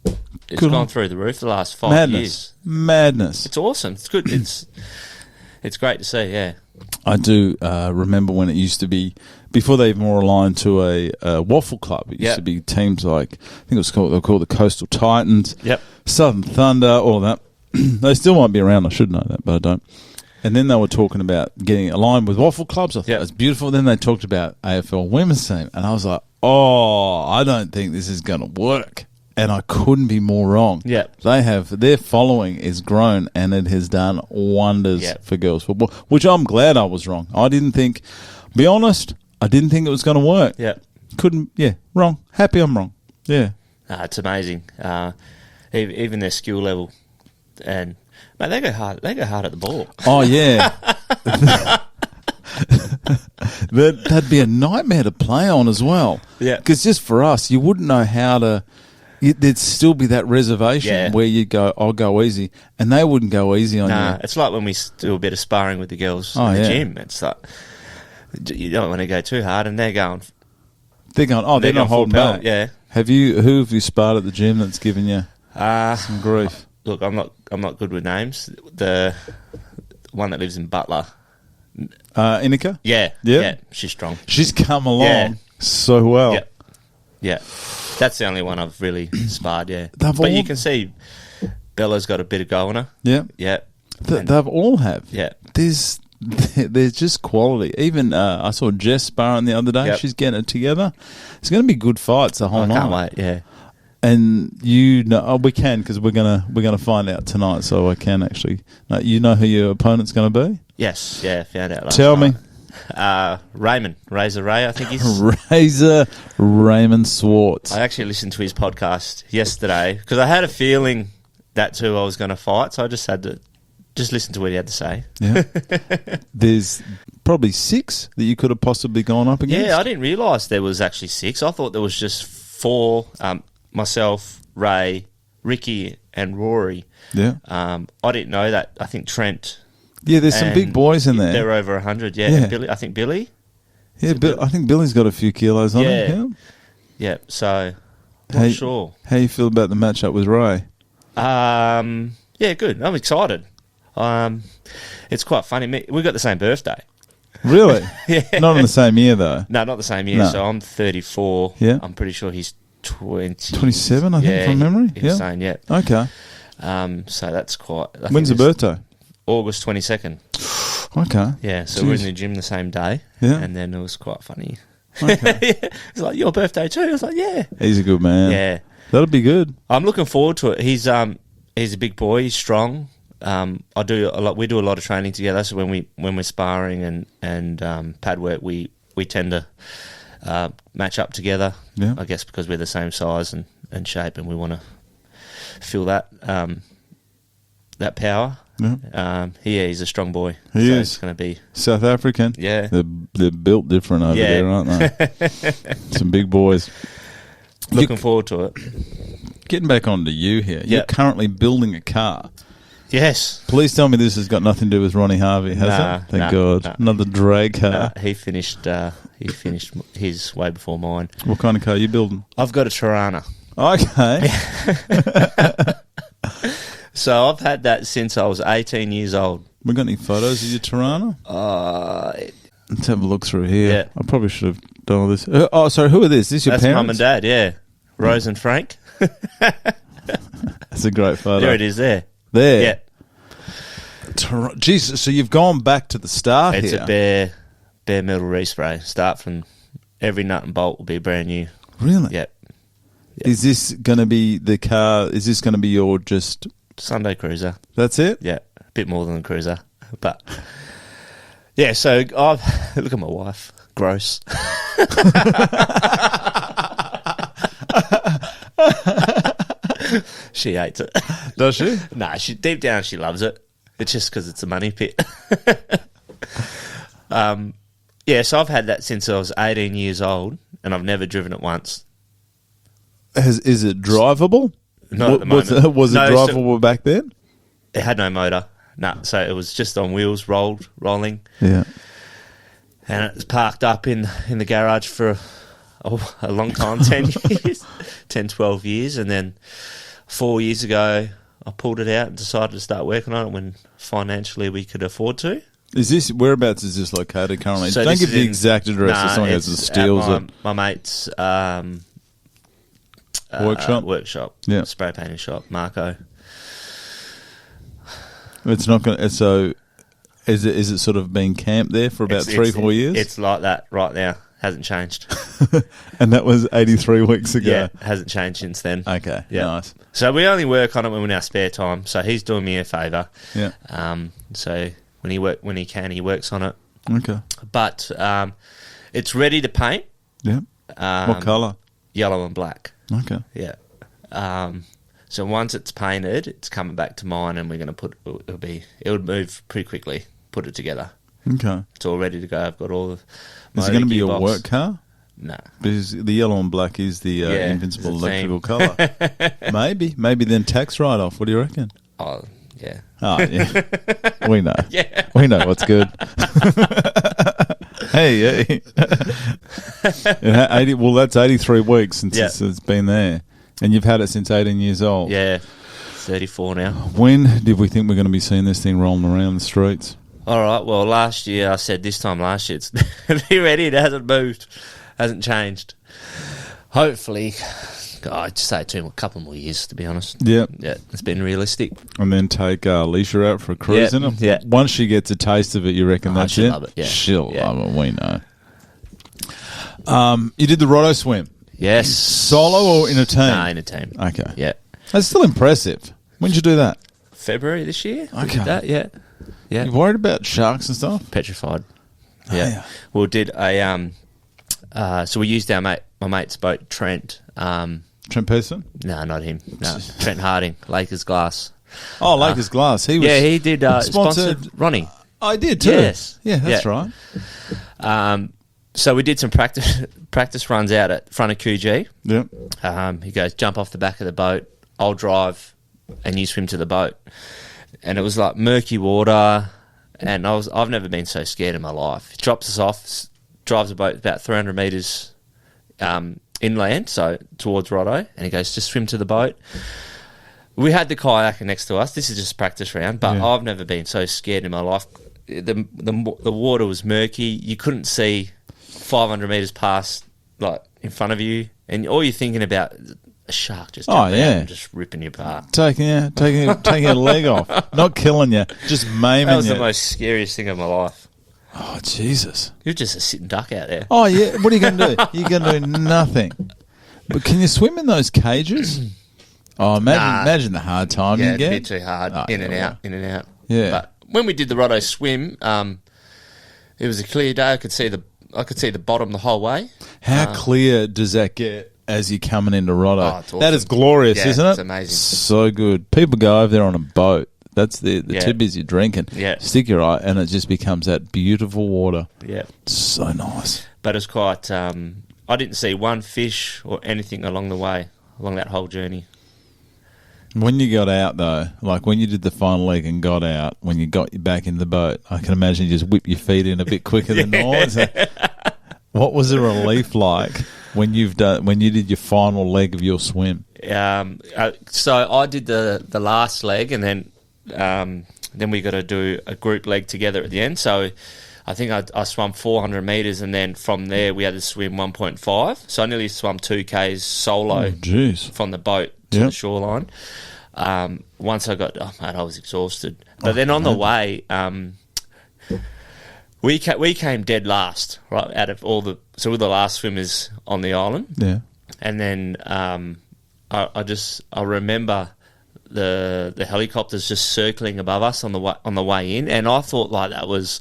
it's Good gone on. through the roof the last 5 years. Madness. It's awesome. It's good. It's great to see. Yeah. I do remember when it used to be, before they even were aligned to a waffle club, it used to be teams like, I think they were called the Coastal Titans, Yep. Southern Thunder, all that. They still might be around. I should know that, but I don't. And then they were talking about getting aligned with waffle clubs. I thought it was beautiful. Then they talked about AFL women's team, and I was like, oh, I don't think this is going to work. And I couldn't be more wrong. Yeah. Their following is grown, and it has done wonders for girls football, which I'm glad I was wrong. I didn't think, be honest, I didn't think it was going to work. Yeah. Wrong. Happy I'm wrong. Yeah. It's amazing. Even their skill level, and mate, they go hard. They go hard at the ball. Oh yeah. That'd be a nightmare to play on as well. Yeah. Because just for us, you wouldn't know how to. There'd still be that reservation where you go, I'll go easy, and they wouldn't go easy on you. It's like when we do a bit of sparring with the girls in the gym. It's like you don't want to go too hard, and they're going. They're not holding back. Yeah. Who have you sparred at the gym that's given you some grief? Look, I'm not good with names. The one that lives in Butler. Inika? Yeah, she's strong. She's come along so well. Yeah. That's the only one I've really sparred, But you can see Bella's got a bit of go on her. Yeah. Yeah. They've all have. Yeah. There's just quality. Even I saw Jess sparring the other day. Yep. She's getting it together. It's going to be good fights the whole night. I can't wait, yeah. And we can, because we're gonna find out tonight. So I can actually. You know who your opponent's going to be? Yes, yeah, found out last Tell night. me. Razor Ray, I think he's... Razor Raymond Swartz. I actually listened to his podcast yesterday because I had a feeling that's who I was going to fight, so I just had to listen to what he had to say. Yeah. There's probably 6 that you could have possibly gone up against. Yeah, I didn't realise there was actually 6. I thought there was just 4, myself, Ray, Ricky and Rory. Yeah. I didn't know that. I think Trent... Yeah, there's some big boys in there. They're over 100, yeah. And Billy, I think Billy. Yeah, I think Billy's got a few kilos on him. Yeah, so not sure. How you feel about the matchup with Ray? Yeah, good. I'm excited. It's quite funny. We got the same birthday. Really? Yeah. Not in the same year, though. No, not the same year. No. So I'm 34. Yeah. I'm pretty sure he's 27, I think, from memory. He was saying, yeah. Okay. So that's quite... When's the birthday? August 22nd. Okay. Yeah, so we're in the gym the same day. Yeah. And then it was quite funny. Okay. It's like, your birthday too? I was like, yeah. He's a good man. Yeah. That'll be good. I'm looking forward to it. He's a big boy. He's strong. I do a lot. We do a lot of training together. So when we're sparring and pad work, we tend to match up together. Yeah. I guess because we're the same size and shape, and we want to feel that power. Yeah. He's a strong boy. He is. It's going to be South African. Yeah. They're built different over there, aren't they? Some big boys. Looking forward to it. Getting back onto you here. You're currently building a car. Yes. Please tell me this has got nothing to do with Ronnie Harvey, has it? Thank God. Nah. Another drag car. He finished his way before mine. What kind of car are you building? I've got a Tirana. Okay. So I've had that since I was 18 years old. We got any photos of your Tirana? Let's have a look through here. Yeah. I probably should have done all this. Sorry, who are this? Is this your That's parents? Mum and Dad, yeah. Rose and Frank. That's a great photo. There it is there. There. Yeah. Jesus, so you've gone back to the start It's here. a bare metal respray. Start from every nut and bolt will be brand new. Really? Yeah. Is this going to be the car? Is this going to be your just... Sunday Cruiser. That's it? Yeah. A bit more than a Cruiser. But, yeah, so look at my wife. Gross. She hates it. Does she? Nah, deep down she loves it. It's just because it's a money pit. Yeah, so I've had that since I was 18 years old, and I've never driven it once. Is it drivable? Not at the moment. Was it drivable back then? It had no motor. No, so it was just on wheels, rolling. Yeah. And it was parked up in the garage for a long time, 10 years, 10, 12 years. And then 4 years ago, I pulled it out and decided to start working on it when financially we could afford to. Whereabouts is this located currently? So don't give the exact address so someone it's steals at it. my mate's Workshop? Yeah. Spray painting shop, Marco. It's not going to... So, is it sort of been camped there for about 3-4 years? It's like that right now. Hasn't changed. And that was 83 weeks ago? Yeah, hasn't changed since then. Okay, yeah. Nice. So we only work on it when we're in our spare time. So he's doing me a favour. Yeah. So when he can, he works on it. Okay. But it's ready to paint. Yeah. What colour? Yellow and black. Okay. Yeah. So once it's painted, it's coming back to mine, and we're going to it would move pretty quickly. Put it together. Okay. It's all ready to go. I've got all the. Is it going to be your work car? No. Because the yellow and black is the invincible electrical colour. Maybe then tax write-off. What do you reckon? Oh, yeah. Oh, yeah. We know. Yeah. We know what's good. Hey. Well, that's 83 weeks since it's been there. And you've had it since 18 years old. Yeah. 34 now. When did we think we're going to be seeing this thing rolling around the streets? All right. Well, last year, I said this time last year, it's be ready. It hasn't moved. Hasn't changed. Hopefully, I'd say it took a couple more years, to be honest. Yeah. Yeah, it's been realistic. And then take Alicia out for a cruise in it. Yeah. Once she gets a taste of it, you reckon that's she'll it? love it, yeah. She'll Yeah. love it, we know. You did the Roto swim. Yes. Solo or in a team? No, in a team. Okay. Yeah. That's still impressive. When did you do that? February this year. We Okay. did that, yeah. Yeah. You worried about sharks and stuff? Petrified. Oh, Yeah. yeah. We did a so we used my mate's boat, Trent. Trent Pearson? No, not him. No, Trent Harding, Lakers Glass. Oh, Lakers Glass. He was he did sponsored Ronnie. I did too. Yes. Yeah, that's right. So we did some practice runs out at front of QG. Yep. He goes, jump off the back of the boat, I'll drive, and you swim to the boat. And it was like murky water, and I've never been so scared in my life. He drops us off, drives the boat about 300 metres inland, so towards Roto, and he goes, just swim to the boat. We had the kayaker next to us. This is just practice round, but Yeah. I've never been so scared in my life. The water was murky. You couldn't see 500 metres past, like, in front of you, and all you're thinking about is a shark just jumping out and just ripping you apart. Taking a leg off. Not killing you, just maiming you. That was the most scariest thing of my life. Oh, Jesus. You're just a sitting duck out there. Oh, yeah. What are you going to do? You're going to do nothing. But can you swim in those cages? Oh, imagine the hard time you Yeah, get. it's a bit too hard. In and out. Yeah. But when we did the Roto swim, it was a clear day. I could see the bottom the whole way. How clear does that get as you're coming into Roto? Oh, it's awesome. That is glorious, Yeah, isn't it? it's amazing. So good. People go over there on a boat. That's the tip is you're drinking. Yeah. Stick your eye, and it just becomes that beautiful water. Yeah. So nice. But it's quite... I didn't see one fish or anything along the way, along that whole journey. When you got out, though, like when you did the final leg and got out, when you got back in the boat, I can imagine you just whip your feet in a bit quicker than normal. So what was the relief like when you did your final leg of your swim? So I did the last leg, and then we got to do a group leg together at the end. So I think I swam 400 metres, and then from there we had to swim 1.5. So I nearly swam 2Ks solo from the boat to the shoreline. Once I got... Oh, mate, I was exhausted. But then on the way... We came dead last, right, out of all the... So we're the last swimmers on the island. Yeah. And then I remember the helicopters just circling above us on the way in, and I thought like that was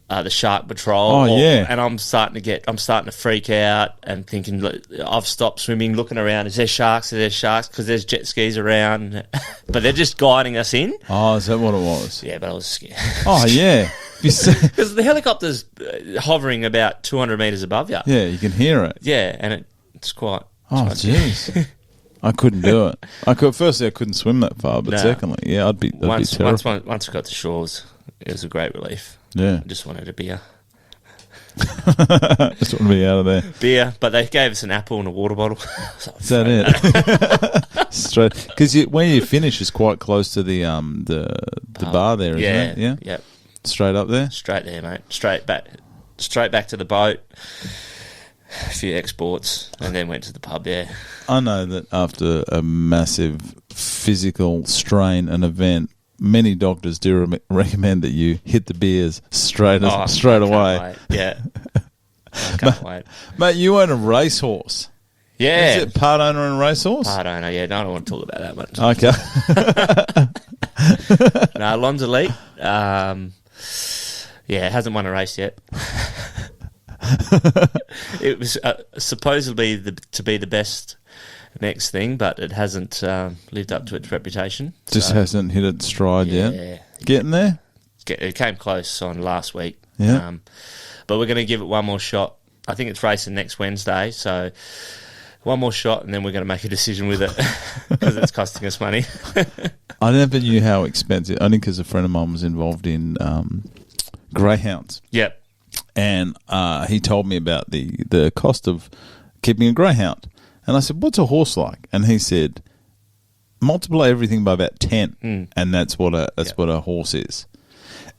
the shark patrol. Oh, yeah. And I'm starting to freak out and thinking, look, I've stopped swimming, looking around. Is there sharks? Because there's jet skis around, but they're just guiding us in. Oh, is that what it was? Yeah, but I was scared. Oh, yeah. Because the helicopter's hovering about 200 metres above you. Yeah, you can hear it. Yeah, and it's quite... Oh, jeez. I couldn't do it. Firstly, I couldn't swim that far, but secondly, I'd be terrified. Once we got to shores, it was a great relief. Yeah. I just wanted a beer. Just want to be out of there. Beer, but they gave us an apple and a water bottle. Is that it? Straight, because when you finish, it's quite close to the bar there, isn't it? Yeah. Yep. Straight up there. Straight there, mate. Straight back to the boat. A few exports, and then went to the pub. Yeah. I know that after a massive physical strain and event, many doctors do recommend that you hit the beers straight away. Wait. Yeah. I can't wait. Mate, you own a racehorse. Yeah. Is it part owner and racehorse? Part owner, yeah. No, I don't want to talk about that much. Okay. No, Lon's elite. Hasn't won a race yet. It was supposedly to be the best next thing, but it hasn't lived up to its reputation. Just hasn't hit its stride yet. Getting there? It came close on last week. Yeah. But we're going to give it one more shot. I think it's racing next Wednesday, so one more shot, and then we're going to make a decision with it because it's costing us money. I never knew how expensive, only because a friend of mine was involved in greyhounds. Yep. And he told me about the cost of keeping a greyhound. And I said, what's a horse like? And he said, multiply everything by about 10, and that's what a horse is.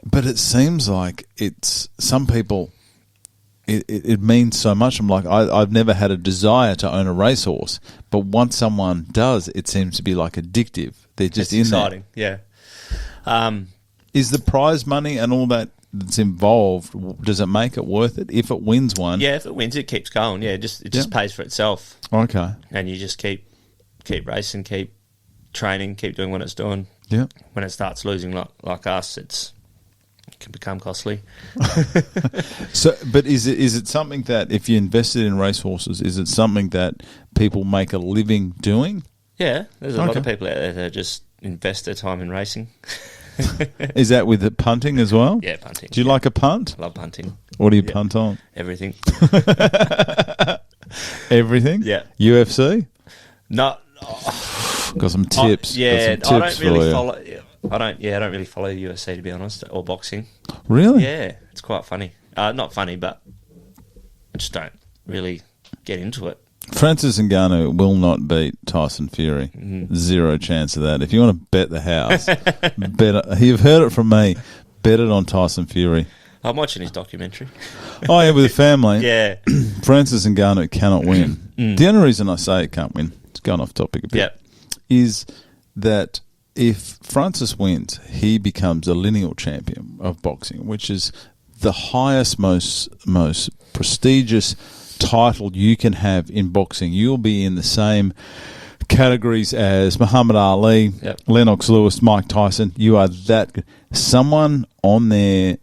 But it seems like it's some people, it means so much. I'm like, I've never had a desire to own a racehorse, but once someone does, it seems to be like addictive. They're just exciting. There. Yeah. Is the prize money and all that's involved, does it make it worth it if it wins one? Yeah, if it wins, it keeps going. Yeah, it just pays for itself. Okay. And you just keep racing, keep training, keep doing what it's doing. Yeah. When it starts losing like us, it can become costly. So, but is it something that if you invested in racehorses, is it something that people make a living doing? Yeah, there's a lot of people out there that just invest their time in racing. Is that with the punting as well? Yeah, punting. Do you like a punt? I love punting. What do you punt on? Everything. Everything? Yeah. UFC? No. Got some tips. I don't really follow. I don't really follow UFC, to be honest, or boxing. Really? Yeah, it's quite funny. Not funny, but I just don't really get into it. Francis Ngannou will not beat Tyson Fury. Zero chance of that. If you want to bet the house, you've heard it from me, bet it on Tyson Fury. I'm watching his documentary. Oh, yeah, with the family. Yeah. Francis Ngannou cannot win. The only reason I say it can't win, it's going off topic a bit, is that if Francis wins, he becomes a lineal champion of boxing, which is the highest, most prestigious title you can have in boxing. You'll be in the same categories as Muhammad Ali, Lennox Lewis, Mike Tyson. You are that good. Someone on their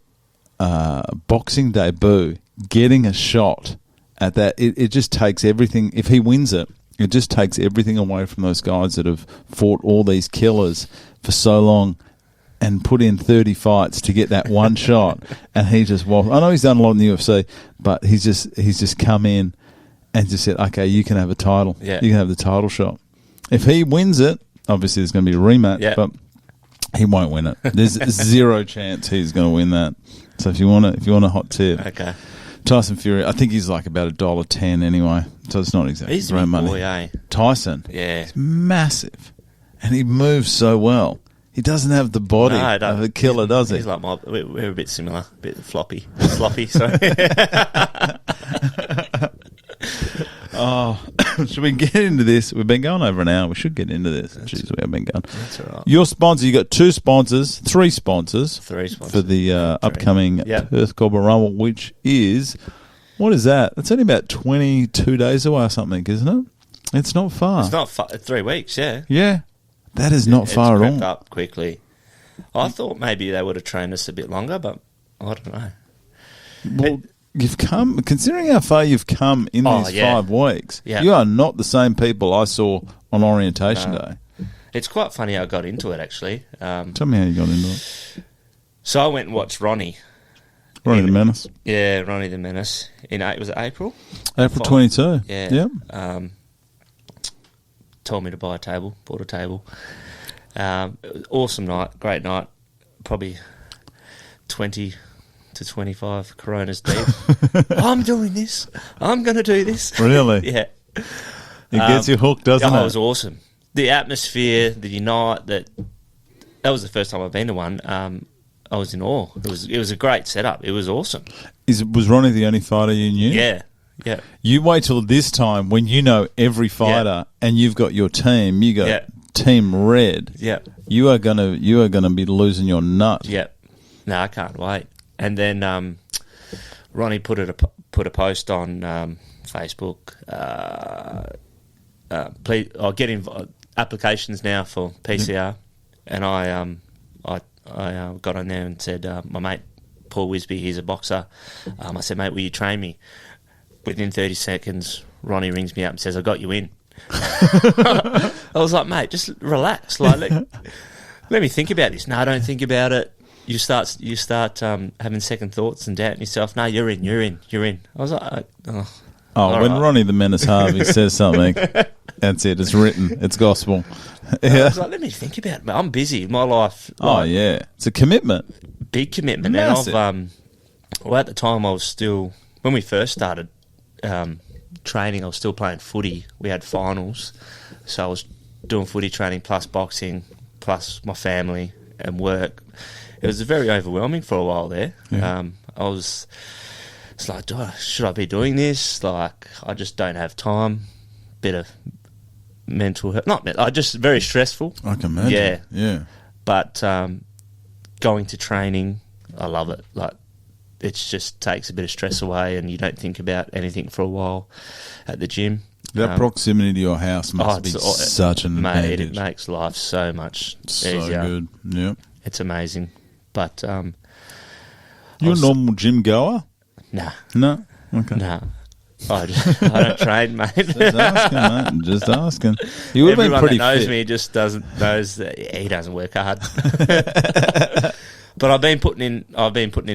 boxing debut getting a shot at that, it just takes everything. If he wins it, it just takes everything away from those guys that have fought all these killers for so long and put in 30 fights to get that one shot. And he just I know he's done a lot in the UFC, but he's just come in and just said, okay, you can have a title. Yeah. You can have the title shot. If he wins it, obviously there's going to be a rematch, but he won't win it. There's zero chance he's going to win that. So if you want a hot tip, okay. Tyson Fury, I think he's like about $1.10 anyway, so it's not exactly he's great money. Boy, eh? Tyson, he's massive, and he moves so well. He doesn't have the body of a killer, does he? He's like we're a bit similar, a bit sloppy. Sorry. Oh, should we get into this? We've been going over an hour. We should get into this. Jeez, we have been going. That's all right. Your sponsor, you got three sponsors for the upcoming Perth Corporate Rumble, which is, what is that? It's only about 22 days away or something, isn't it? It's not far. It's not far. 3 weeks, yeah. Yeah. That is not far at all. It's crept up quickly. I thought maybe they would have trained us a bit longer, but I don't know. Well, you've come, considering how far you've come in these 5 weeks, you are not the same people I saw on orientation day. It's quite funny how I got into it, actually. Tell me how you got into it. So I went and watched Ronnie. Ronnie the Menace. Yeah, Ronnie the Menace. Was it April? April 22. Yeah. told me to buy a table, bought a table. Awesome night, great night. Probably 20 to 25 Coronas deep. I'm doing this. I'm going to do this. Really? Yeah. It gets you hooked, doesn't it? It was awesome. The atmosphere, the night, that was the first time I've been to one. I was in awe. It was a great setup. It was awesome. Was Ronnie the only fighter you knew? Yeah. You wait till this time when you know every fighter and you've got your team. You got Team Red. Yeah. You are gonna be losing your nut. Yeah. No, I can't wait. And then Ronnie put a post on Facebook. Please, I'll get applications now for PCR, and I got on there and said, my mate Paul Wisby, he's a boxer. I said, mate, will you train me? Within 30 seconds, Ronnie rings me up and says, I got you in. I was like, mate, just relax. Like, let me think about this. No, don't think about it. You start having second thoughts and doubting yourself. No, you're in. I was like, when right. Ronnie the Menace Harvey says something, that's it. It's written. It's gospel. I was like, let me think about it. I'm busy. My life. It's a commitment. Big commitment. Massive. And at the time I was still, when we first started training, I was still playing footy. We had finals, so I was doing footy training plus boxing plus my family and work. It was very overwhelming for a while there. Yeah. It's like, should I be doing this? Like, I just don't have time. Bit of mental health. Just very stressful. I can imagine. Yeah. But going to training, I love it. Like, it just takes a bit of stress away and you don't think about anything for a while at the gym. That proximity to your house must be such an advantage. It makes life so much so easier. Good. Yeah. It's amazing. But you're a normal gym goer? Nah. No? Okay. Nah. I don't train, mate. Just asking, mate. Just asking. You would have been pretty that knows fit. me just knows that he doesn't work hard. But I've been putting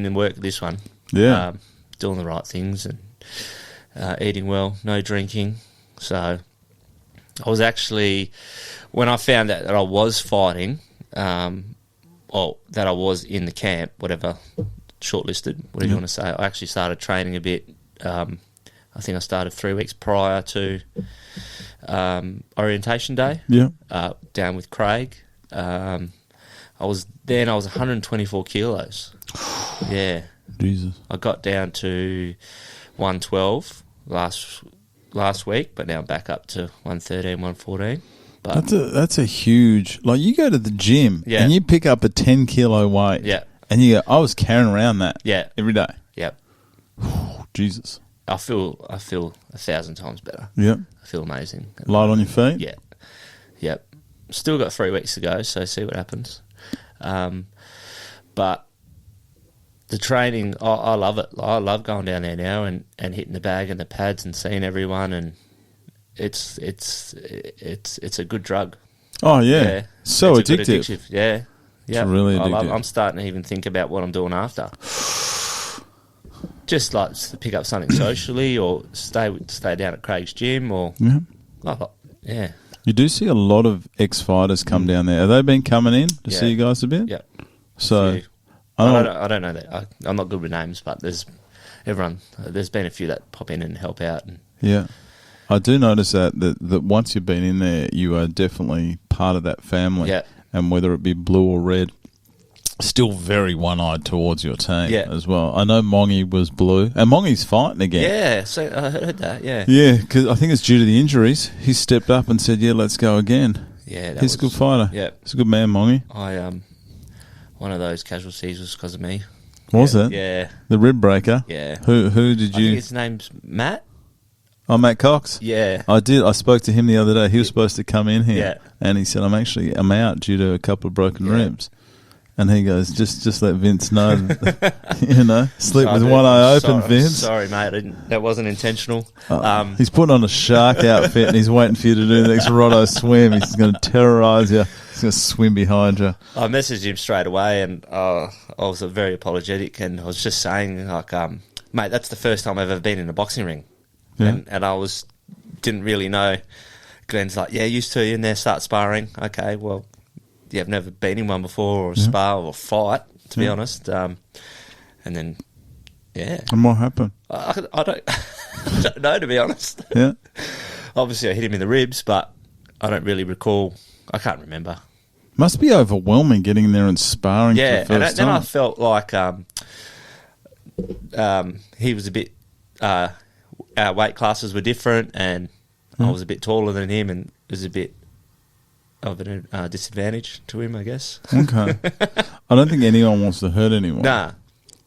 in work this one. Yeah. Doing the right things and eating well, no drinking. So I was actually, when I found out that I was fighting, or that I was in the camp, whatever, shortlisted, whatever you want to say, I actually started training a bit. I think I started 3 weeks prior to orientation day. Yeah. Down with Craig. I was 124 kilos. Yeah. Jesus. I got down to 112 last week, but now I'm back up to 113, 114. But that's a huge. Like, you go to the gym and you pick up a 10 kilo weight. Yeah. And you go, I was carrying around that. Yeah. Every day. Yep. Jesus. I feel 1,000 times better. Yep. I feel amazing. Light on your feet. Yeah. Yep. Still got 3 weeks to go, so see what happens. But the training, I love it. I love going down there now and hitting the bag and the pads and seeing everyone, and it's a good drug. Oh yeah, so it's addictive. Yeah, it's really addictive. I'm starting to even think about what I'm doing after. Just like to pick up something socially, or stay down at Craig's gym, or yeah. You do see a lot of ex-fighters come down there. Have they been coming in to see you guys a bit? Yeah. So I don't know that. I'm not good with names, but there's been a few that pop in and help out. Yeah. I do notice that once you've been in there, you are definitely part of that family. Yeah. And whether it be blue or red, still very one-eyed towards your team as well. I know Mongy was blue, and Mongy's fighting again. Yeah, so I heard that, yeah. Yeah, because I think it's due to the injuries. He stepped up and said, let's go again. Yeah, he's a good fighter. Yeah. He's a good man, Mongy. One of those casualties was because of me. Was it? Yeah. The rib breaker? Yeah. Who did you... I think his name's Matt. Oh, Matt Cox? Yeah. I did. I spoke to him the other day. He was supposed to come in here. Yeah. And he said, I'm out due to a couple of broken ribs. And he goes, just let Vince know, sleep with one eye open, Vince. Sorry, mate. That wasn't intentional. He's putting on a shark outfit and he's waiting for you to do the next Rotto swim. He's going to terrorise you. He's going to swim behind you. I messaged him straight away and I was very apologetic, and I was just saying, mate, that's the first time I've ever been in a boxing ring. Yeah. And I didn't really know, Glenn's like, yeah, used to in there, start sparring. Okay, well, I've never been in one before, or a spar or a fight, to be honest. And then, yeah. And what happened? I don't, I don't know, to be honest. Yeah. Obviously, I hit him in the ribs, but I don't really recall. I can't remember. Must be overwhelming getting there and sparring for the first then time. I felt like he was a bit... our weight classes were different, and I was a bit taller than him, and it was a bit of a disadvantage to him, I guess. Okay. I don't think anyone wants to hurt anyone. Nah.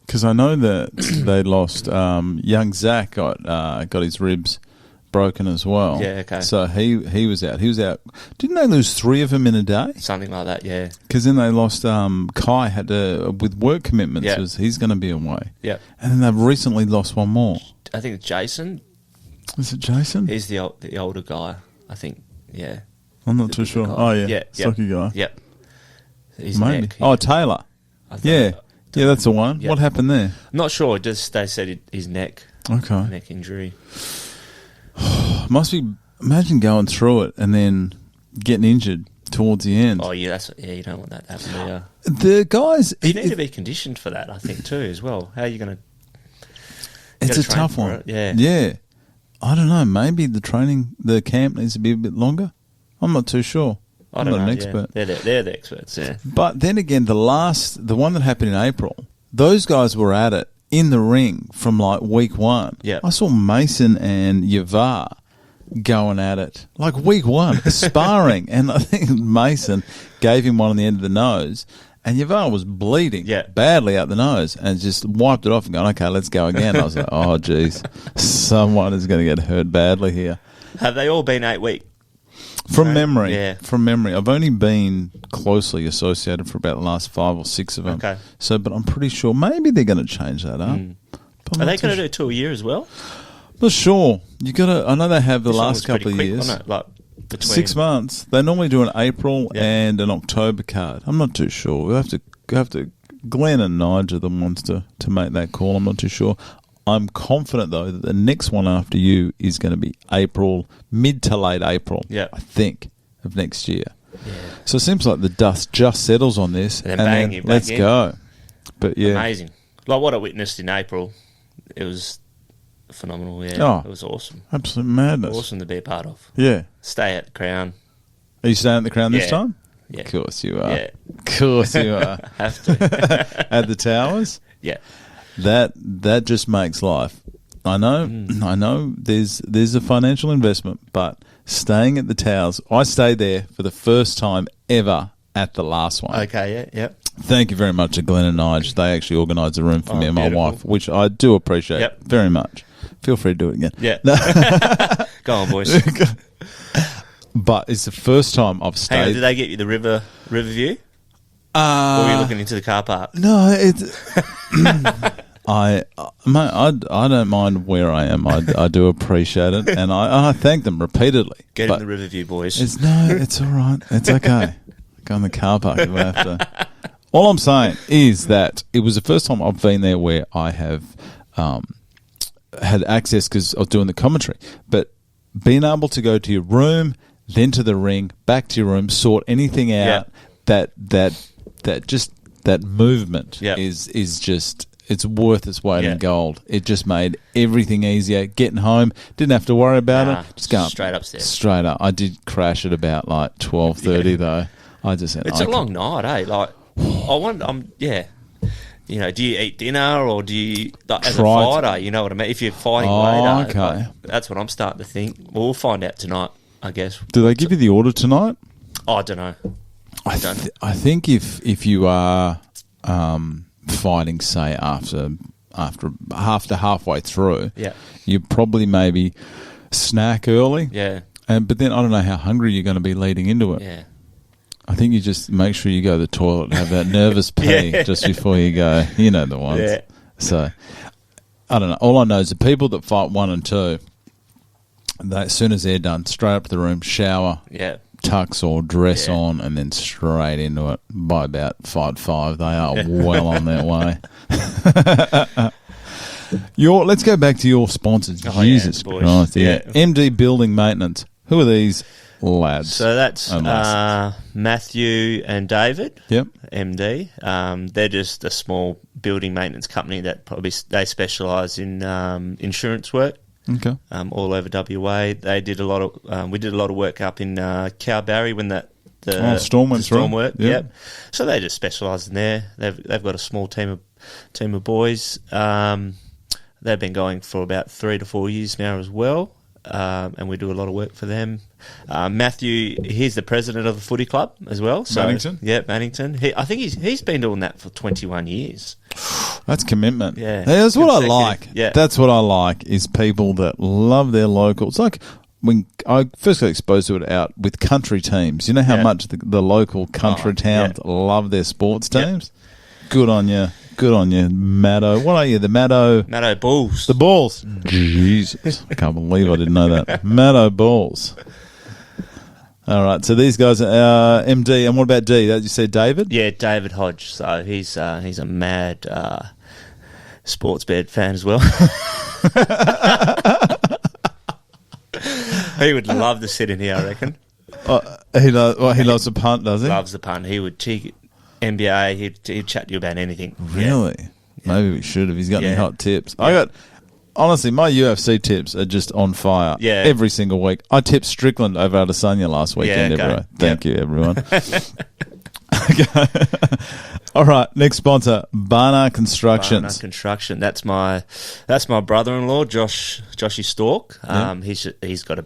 Because I know that they lost... young Zach got his ribs broken as well. Yeah, okay. So he was out. He was out. Didn't they lose 3 of them in a day? Something like that, yeah. Because then they lost... Kai had to... With work commitments, Yeah. he's going to be away. Yeah. And then they've recently lost one more. I think it's Jason. Is it Jason? He's the older guy, I think. Yeah. I'm not too sure. Oh, yeah. Yeah. Stocky guy. Yep. His Maybe. neck. Oh, Taylor. I thought- Yeah. Yeah, that's the one. Yep. What happened there? Not sure. Just they said his neck. Okay. Neck injury. Must be... Imagine going through it and then getting injured towards the end. Oh, yeah, you don't want that to happen, do you? The guys... You need to be conditioned for that, I think, too, as well. How are you going to... It's a tough one. Yeah. I don't know. Maybe the camp needs to be a bit longer. I'm not too sure. I don't I'm not know. an expert. Yeah. They're the experts, yeah. But then again, the one that happened in April, those guys were at it in the ring from like week 1. Yeah. I saw Mason and Yavar going at it like week 1, sparring. And I think Mason gave him one on the end of the nose. And Yavar was bleeding badly out the nose and just wiped it off and going, okay, let's go again. I was like, oh, geez, someone is going to get hurt badly here. Have they all been 8 week? From memory. Yeah. From memory. I've only been closely associated for about the last 5 or 6 of them. Okay. So, but I'm pretty sure maybe they're going to change that up. Are they going to do 2 a year as well? Not sure. You got to. I know they have the This one last was pretty couple of quick, years. wasn't it? Like between 6 months. They normally do an April and an October card. I'm not too sure. We'll have to. Glenn and Nige are the ones to make that call. I'm not too sure. I'm confident though that the next one after you is going to be April, mid to late April. Yeah. I think of next year. Yeah. So it seems like the dust just settles on this, And then bang, you're back let's in. go. But yeah, Amazing. Like what I witnessed in April, it was phenomenal. Yeah, Oh. it was awesome. absolute madness. Awesome to be a part of. Yeah. Stay at the Crown. Are you staying at the Crown this Yeah. time? Yeah. Of course you are. Yeah. Of course you are. Have to. At the Towers? Yeah. That just makes life. I know there's a financial investment, but staying at the Towers, I stayed there for the first time ever at the last one. Okay, yeah. Thank you very much to Glenn and Nige. They actually organised the room for me and my beautiful. wife, which I do appreciate Yep. very much. Feel free to do it again. Yeah. Go on, boys. But it's the first time I've Hang on, stayed. did they get you the river view? Or were you looking into the car park? No, it's. I don't mind where I am. I do appreciate it, and I thank them repeatedly. Get But in the river view, boys. it's all right. It's okay. Go in the car park if I have to. All I'm saying is that it was the first time I've been there where I have had access because I was doing the commentary, but being able to go to your room, then to the ring, back to your room, sort anything out. That movement is just. It's worth its weight in gold. It just made everything easier. Getting home, didn't have to worry about it. Just go straight upstairs. Straight up. I did crash at about like 12:30 though. I just said, It's a long night, eh? Like, I wonder, you know, do you eat dinner or do you, like, as a fighter, you know what I mean? If you're fighting later, okay. like, that's what I'm starting to think. Well, we'll find out tonight, I guess. Do they give you the order tonight? Oh, I don't know. I think if you are fighting, say after halfway through, you probably maybe snack early. Yeah. But then I don't know how hungry you're going to be leading into it. Yeah. I think you just make sure you go to the toilet and have that nervous pee just before you go. You know the ones. Yeah. So, I don't know. All I know is the people that fight 1 and 2, as soon as they're done, straight up to the room, shower, tux or dress on, and then straight into it. By about fight 5, they are well on their way. Let's go back to your sponsors. Jesus Christ. Yeah. MD Building Maintenance. Who are these? lads. So that's and lasses. Matthew and David, Yep. MD. They're just a small building maintenance company that they specialise in insurance work. Okay. All over WA. They did a lot of. We did a lot of work up in Cowbarry when the storm went through. work. Yep. So they just specialise in there. They've got a small team of boys. They've been going for about 3 to 4 years now as well. And we do a lot of work for them. Matthew, he's the president of the footy club as well. So, Maddington? Yeah, Maddington. I think he's been doing that for 21 years. That's commitment. Yeah. That's what I like. Yeah. That's what I like is people that love their local. It's like when I first got exposed to it out with country teams. You know how much the local country towns love their sports teams? Good on you. Good on you, Maddo. What are you, the Maddo? Maddo Bulls. The Bulls. Jesus. I can't believe I didn't know that. Maddo Bulls. All right, so these guys are MD, and what about D? Did you say David? Yeah, David Hodge. So he's a mad Sportsbet fan as well. He would love to sit in here, I reckon. He loves the punt, does he? Loves the punt. He would NBA. He'd chat to you about anything. Really? Yeah. Maybe we should if he's got any hot tips. Yeah. Honestly, my UFC tips are just on fire every single week. I tipped Strickland over Adesanya last weekend. Thank you, everyone. Okay. All right, next sponsor, Barnard Constructions. Barnard Construction. That's my brother-in-law, Joshy Stork. He's got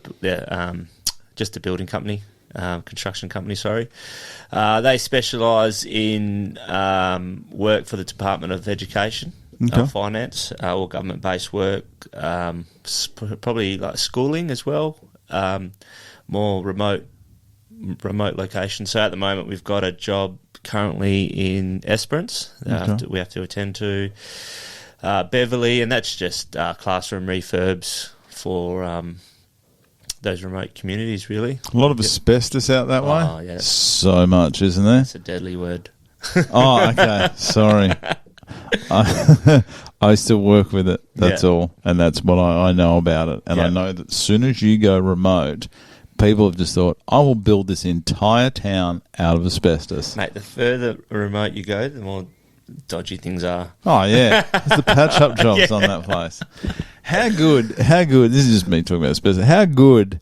just a building company, construction company. Sorry, they specialise in work for the Department of Education. Finance, or government-based work, probably like schooling as well, more remote locations. So at the moment we've got a job currently in Esperance. We have to attend to Beverley, and that's just classroom refurbs for those remote communities, really. A lot of asbestos out that way? Oh, yeah. So much, isn't there? It's a deadly word. Oh, okay. Sorry. I still work with it. That's all. And that's what I know about it. And I know that as soon as you go remote, people have just thought, I will build this entire town out of asbestos. Mate, the further remote you go, the more dodgy things are. Oh, yeah. It's the patch-up jobs on that place. How good, this is just me talking about asbestos, how good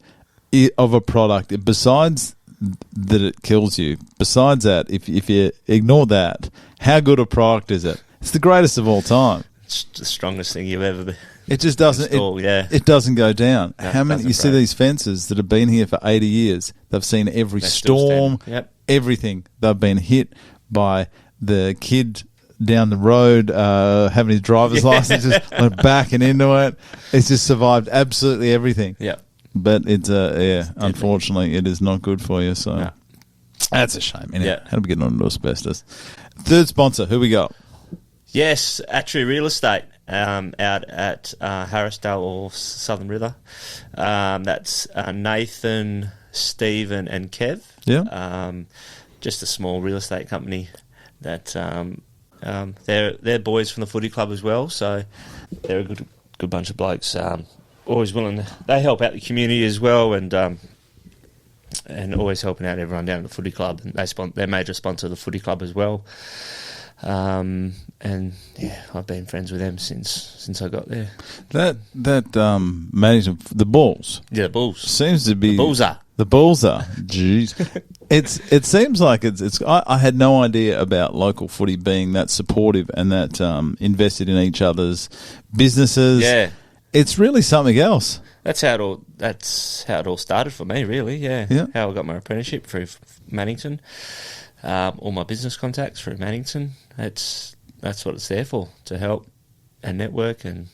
of a product, besides that it kills you, besides that, if you ignore that, how good a product is it? It's the greatest of all time. It's the strongest thing you've ever been. It just doesn't. It doesn't go down. No, how many? You see these fences that have been here for 80 years. They've seen every storm, everything. They've been hit by the kid down the road having his driver's license, just like backing into it. It's just survived absolutely everything. Yeah, but it's unfortunately, it is not good for you. So that's a shame. Anyway, how do we get on to asbestos? Third sponsor, who we got? Yes, Attree Real Estate out at Harrisdale or Southern River. That's Nathan, Stephen and Kev. Yeah. Just a small real estate company that they're boys from the footy club as well, so they're a good bunch of blokes. Always willing. They help out the community as well, and always helping out everyone down at the footy club. And they're major sponsor of the footy club as well. And I've been friends with them since I got there. That Maddington, the Bulls. Yeah, the Bulls Seems to be the Bulls are. Jeez, it seems like it's. I had no idea about local footy being that supportive and that invested in each other's businesses. Yeah, it's really something else. That's how it all started for me, really. Yeah. How I got my apprenticeship through Maddington. All my business contacts through Maddington. That's what it's there for, to help and network. And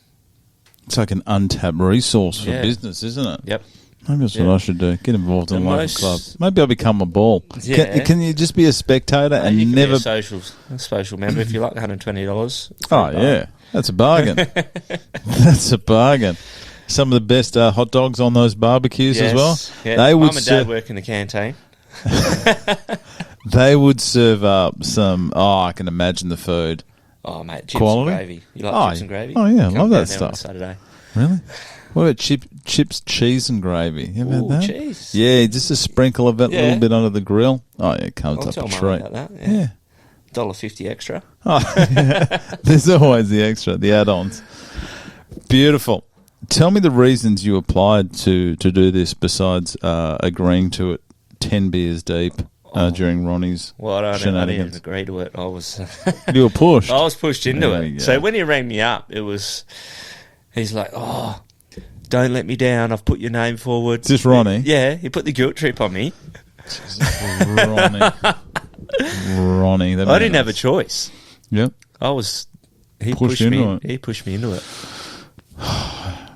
it's like an untapped resource for business, isn't it? Yep. Maybe that's what I should do. Get involved in a local club. Maybe I'll become a ball. Yeah. Can you just be a spectator and you can never be a social member if you like? $120. Oh yeah, that's a bargain. That's a bargain. Some of the best hot dogs on those barbecues as well. Yeah. Mum and Dad work in the canteen. They would serve up some. Oh, I can imagine the food. Oh, mate, chips quality and gravy. You like chips and gravy? Oh yeah, I love that stuff. stuff. On Saturday. Really? What about chips, cheese, and gravy? You ever had that? Cheese. Yeah, just a sprinkle of it, a little bit under the grill. Oh, yeah, it comes I'll up tell a Mum treat. about that. Yeah. $1.50 extra. Oh, yeah. There's always the extra, the add-ons. Beautiful. Tell me the reasons you applied to do this besides agreeing to it 10 beers deep during Ronnie's shenanigans. I didn't even agree to it. I was... You were pushed. I was pushed into it. So when he rang me up, he's like, oh, don't let me down. I've put your name forward. Is this Ronnie? Yeah, he put the guilt trip on me. Ronnie. I didn't have a choice. Yep. He pushed me. He pushed me into it.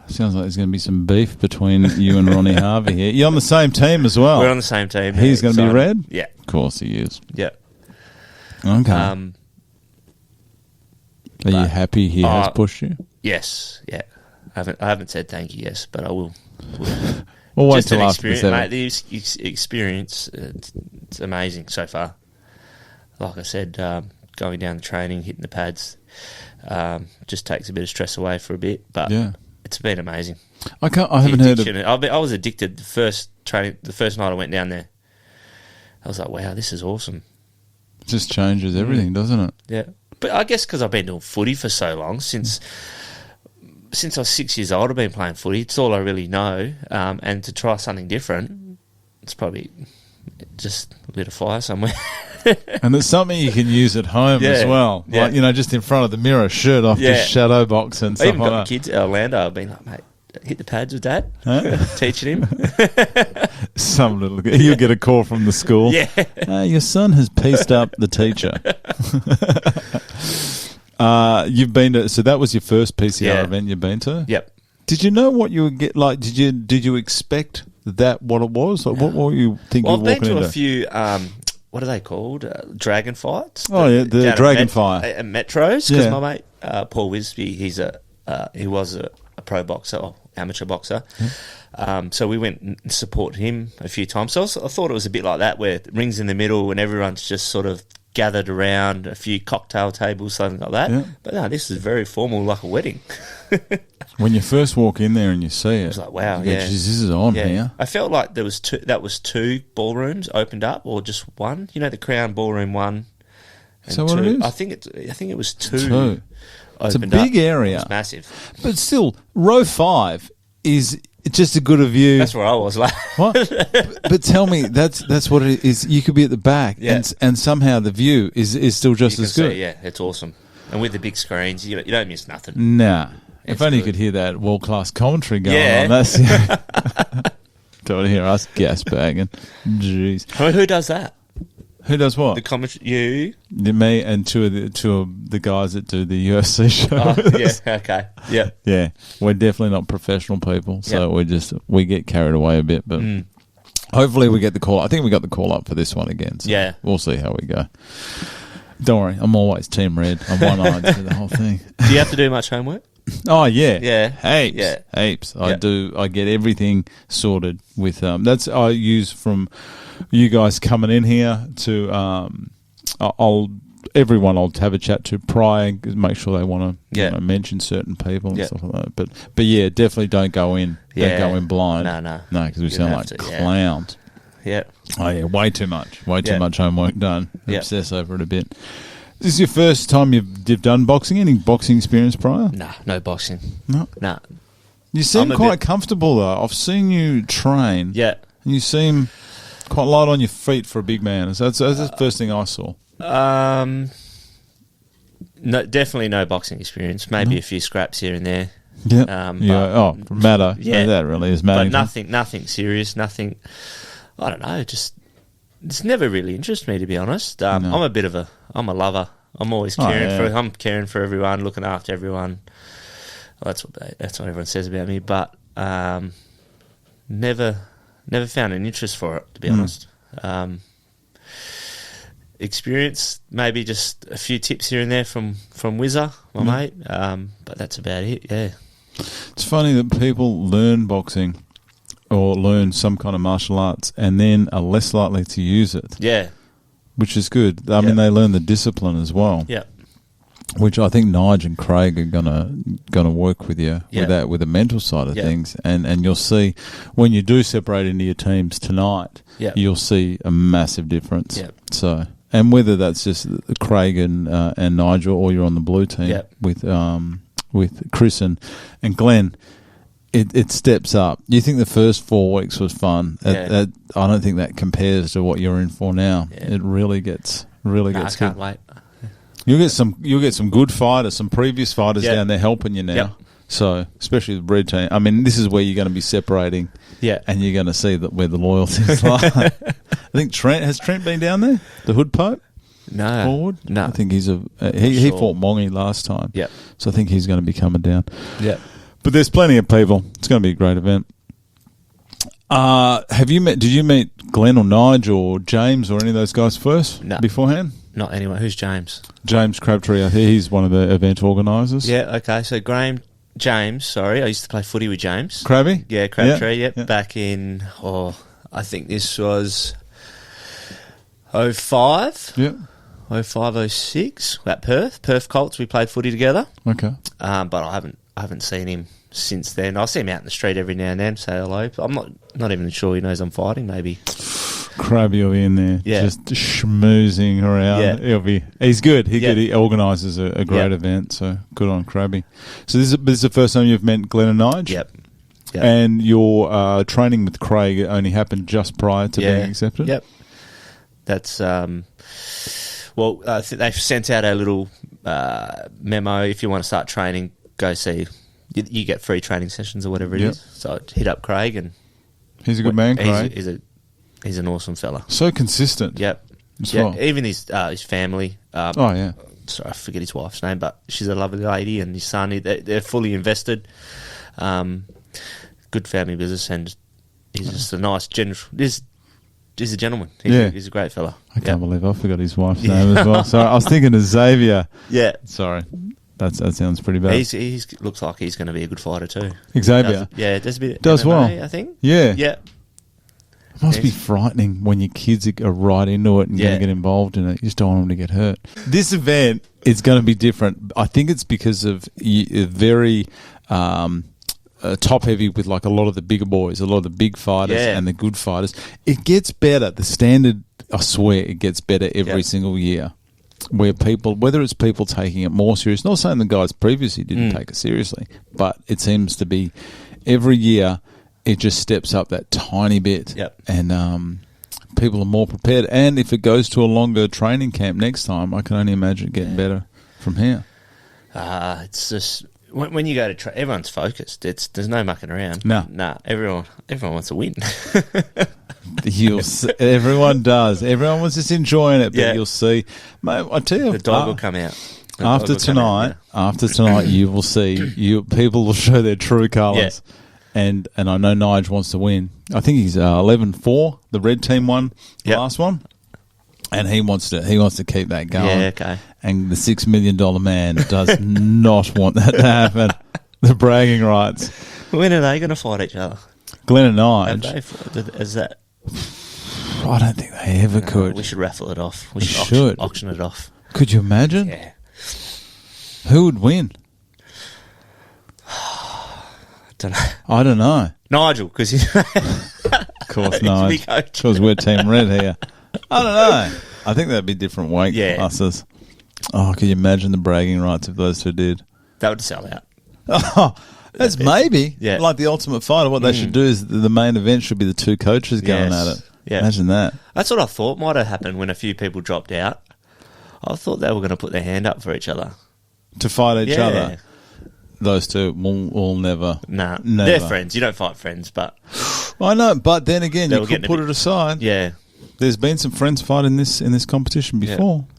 Sounds like there's going to be some beef between you and Ronnie Harvey here. You're on the same team as well. We're on the same team. He's going to be red? Yeah. Of course he is. Yeah. Okay. Are you happy he has pushed you? Yes. Yeah. I haven't said thank you, yes, but I will. We'll wait till after the mate, the experience, it's amazing so far. Like I said, going down the training, hitting the pads, just takes a bit of stress away for a bit, but it's been amazing. I haven't heard of... I was addicted the first night I went down there. I was like, wow, this is awesome. It just changes everything, doesn't it? Yeah. But I guess because I've been doing footy for so long, since I was 6 years old, I've been playing footy. It's all I really know. And to try something different, it's probably just lit a fire somewhere. And it's something you can use at home as well. Yeah. Like, just in front of the mirror, shirt off, just shadow box and stuff like that. I even got the kids at Orlando. I've been like, mate, hit the pads with Dad. Huh? Teaching him. Some little... You'll get a call from the school. Yeah. Your son has pieced up the teacher. You've been to... So that was your first PCR event you've been to? Yep. Did you know what you would get? Like, did you expect what it was? Like, what were you thinking? Well, I've been to a few... what are they called? Dragon fights. Oh, the Dragon Fire at Metros. Because my mate Paul Wisby, he was a pro boxer, or amateur boxer. So we went and supported him a few times. So I thought it was a bit like that, where rings in the middle and everyone's just sort of gathered around, a few cocktail tables, something like that. Yeah. But no, this is very formal, like a wedding. When you first walk in there and you see it, it's like, wow, this is on here. I felt like there was two ballrooms opened up, or just one. The Crown Ballroom 1. And so what it is? I think it was two. It's a big area. It's massive. But still, row 5 is just as good a view. That's where I was. Like, what? But tell me, that's what it is. You could be at the back, and somehow the view is still just as good. Yeah, it's awesome. And with the big screens, you don't miss nothing. Nah. If only you could hear that world-class commentary going on. That's don't want to hear us gas-bagging. Jeez. Who does that? Who does what? The commentary. You? Me and two of the guys that do the UFC show. Oh, yeah. Okay. Yeah. Yeah. We're definitely not professional people, so we get carried away a bit, but hopefully we get the call. I think we got the call up for this one again. So we'll see how we go. Don't worry, I'm always team red. I'm one-eyed through the whole thing. Do you have to do much homework? Oh yeah, heaps. Yeah, heaps. I do. I get everything sorted with that's I use from you guys coming in here to I'll have a chat to prior, make sure they want to mention certain people and stuff like that. But yeah, definitely don't go in. Don't go in blind. No, because we sound like clowns. Yeah. Oh yeah, way too much homework done. Obsess over it a bit. This is your first time you've done boxing? Any boxing experience prior? Nah, no boxing. No? Nah. You seem quite comfortable, though. I've seen you train. Yeah. And you seem quite light on your feet for a big man. So that's the first thing I saw. No, definitely no boxing experience. Maybe a few scraps here and there. Yeah. Matter. Yeah. That really is Maddington. But nothing serious, nothing... I don't know, it's never really interested me, to be honest. I'm a lover. I'm always caring I'm caring for everyone, looking after everyone. Well, that's what everyone says about me, but never found an interest for it, to be honest. Experience, maybe just a few tips here and there from Wizzer, my mate, but that's about it. Yeah. It's funny that people learn boxing or learn some kind of martial arts and then are less likely to use it. Yeah. Which is good. I mean, they learn the discipline as well. Yeah. which I think Nige and Craig are gonna work with you with the mental side of things, and you'll see when you do separate into your teams tonight, you'll see a massive difference. Yep. So, and whether that's just Craig and Nigel, or you're on the blue team with Chris and Glenn. It steps up. You think the first 4 weeks was fun? I don't think that compares to what you're in for now. Yeah. It really gets gets I can't wait. You'll get some good fighters, some previous fighters down there helping you now. Yep. So especially the red team. I mean, this is where you're going to be separating. Yeah. And you're going to see where the loyalty is like. I think has Trent been down there? The Hood Pope? No. Forward? No. I think he's he fought Mongi last time. Yeah. So I think he's going to be coming down. Yeah. But there's plenty of people. It's going to be a great event. Did you meet Glenn or Nige or James or any of those guys first? No. Beforehand? Not anyway. Who's James? James Crabtree. I think he's one of the event organisers. Yeah, okay. So James, I used to play footy with James. Crabby? Yeah, Crabtree, yep. Back in, I think this was 05. Yeah. 05, 06 at Perth Colts. We played footy together. Okay. But I haven't seen him since then. I see him out in the street every now and then, say hello. I'm not even sure he knows I'm fighting, maybe. Crabby will be in there, just schmoozing around. Yeah. He's good. He organises a great event, so good on Crabby. So this is the first time you've met Glenn and Nige? Yep. And your training with Craig only happened just prior to being accepted? Yep. That's, they've sent out a little memo. If you want to start training, go see. You get free training sessions or whatever it is. So I hit up Craig, and he's a good man, Craig. He's an awesome fella. So consistent. Yep. Well. Even his family. Sorry, I forget his wife's name, but she's a lovely lady, and his son. They're fully invested. Good family business, and he's just a nice, he's a gentleman. He's a great fella. I can't believe I forgot his wife's name as well. Sorry, I was thinking of Xavier. Yeah. Sorry. That sounds pretty bad. He looks like he's going to be a good fighter too. Xavier. Does a bit does MMA, well. I think. Yeah. Yeah. It must be frightening when your kids are right into it and going to get involved in it. You just don't want them to get hurt. This event is going to be different. I think it's because of very top heavy with like a lot of the bigger boys, a lot of the big fighters and the good fighters. It gets better. The standard, I swear, it gets better every single year. Where people, whether it's people taking it more serious, not saying the guys previously didn't take it seriously, but it seems to be every year it just steps up that tiny bit, and people are more prepared. And if it goes to a longer training camp next time, I can only imagine it getting better from here. It's just when you go to everyone's focused. There's no mucking around. No, everyone wants to win. Everyone does. Everyone was just enjoying it, but you'll see. Mate, I tell you, the dog will come out. After tonight, you will see. People will show their true colours. Yeah. And I know Nige wants to win. I think he's 11-4. The red team won the last one, and he wants to keep that going. Yeah, okay. And the $6 million man does not want that to happen. The bragging rights. When are they going to fight each other? Glenn and Nige. Is that? I don't think they ever could. We should raffle it off. We should auction it off. Could you imagine? Yeah. Who would win? I don't know. Nigel, because he's... Of course, Nigel. Because we're Team Red here. I don't know. I think that'd be different weight classes. Oh, can you imagine the bragging rights if those two did? That would sell out. Oh, that's maybe. Yeah. Like the Ultimate Fighter, what they should do is the main event should be the two coaches going at it. Yeah. Imagine that. That's what I thought might have happened when a few people dropped out. I thought they were going to put their hand up for each other. To fight each other? Those two will never. Nah, never. They're friends. You don't fight friends, but... I know, but then again, you could put it aside. Yeah. There's been some friends fight in this competition before. Yeah.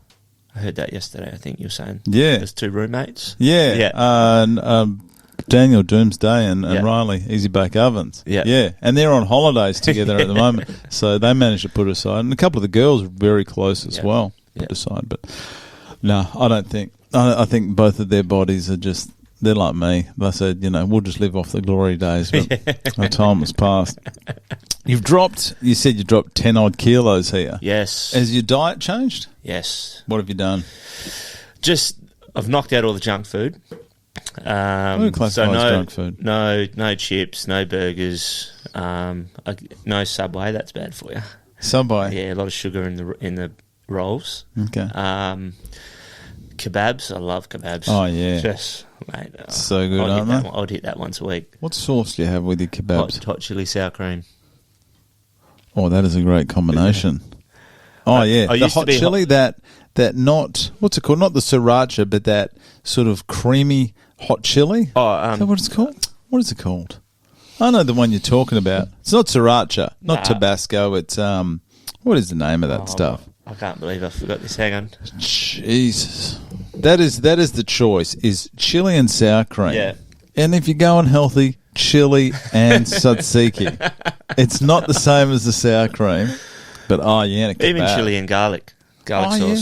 I heard that yesterday, I think you were saying. Yeah. There's two roommates. Yeah. Yeah. Daniel Doomsday and Riley Easybake Ovens. Yeah. Yeah. And they're on holidays together at the moment. So they managed to put it aside. And a couple of the girls were very close as well. Put aside. But no, I don't think. I think both of their bodies are just... They're like me. They said, we'll just live off the glory days, but our time has passed. You said you dropped 10 odd kilos here. Yes. Has your diet changed? Yes. What have you done? Just I've knocked out all the junk food. What do you classify as junk food? No chips, no burgers, no Subway. That's bad for you. Subway? Yeah, a lot of sugar in the rolls. Okay. Kebabs, I love kebabs. Oh, yeah. Just, mate. So good, aren't they? I'd hit that once a week. What sauce do you have with your kebabs? Hot chili sour cream. Oh, that is a great combination. Oh, yeah. The hot chili, that not, what's it called? Not the sriracha, but that sort of creamy hot chili. Oh, is that what it's called? What is it called? I know the one you're talking about. It's not sriracha, not Tabasco. It's, what is the name of that stuff? I can't believe I forgot this. Hang on. Jesus. That is the choice, is chili and sour cream. Yeah. And if you're going healthy, chili and tzatziki. It's not the same as the sour cream, but even chili and garlic sauce. Yeah.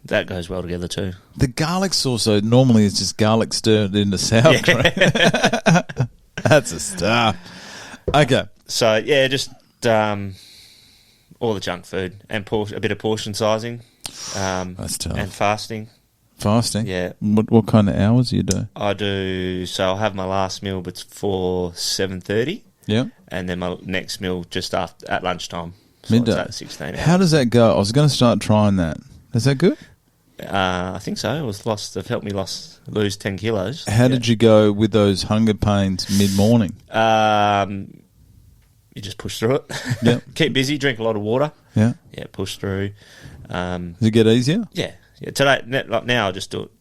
That goes well together too. The garlic sauce, though, normally is just garlic stirred into sour cream. That's a star. Okay. So, yeah, just all the junk food and a bit of portion sizing. That's tough. And fasting. Fasting? Yeah. What kind of hours do you do? I do, so I'll have my last meal before 7:30. Yeah. And then my next meal just at lunchtime. So midday. It's at 16 hours. How does that go? I was going to start trying that. Is that good? I think so. It helped me lose 10 kilos. How did you go with those hunger pains mid-morning? You just push through it. Yep. Keep busy, drink a lot of water. Yeah. Yeah, push through. Does it get easier? Yeah. Today, like now, I just do it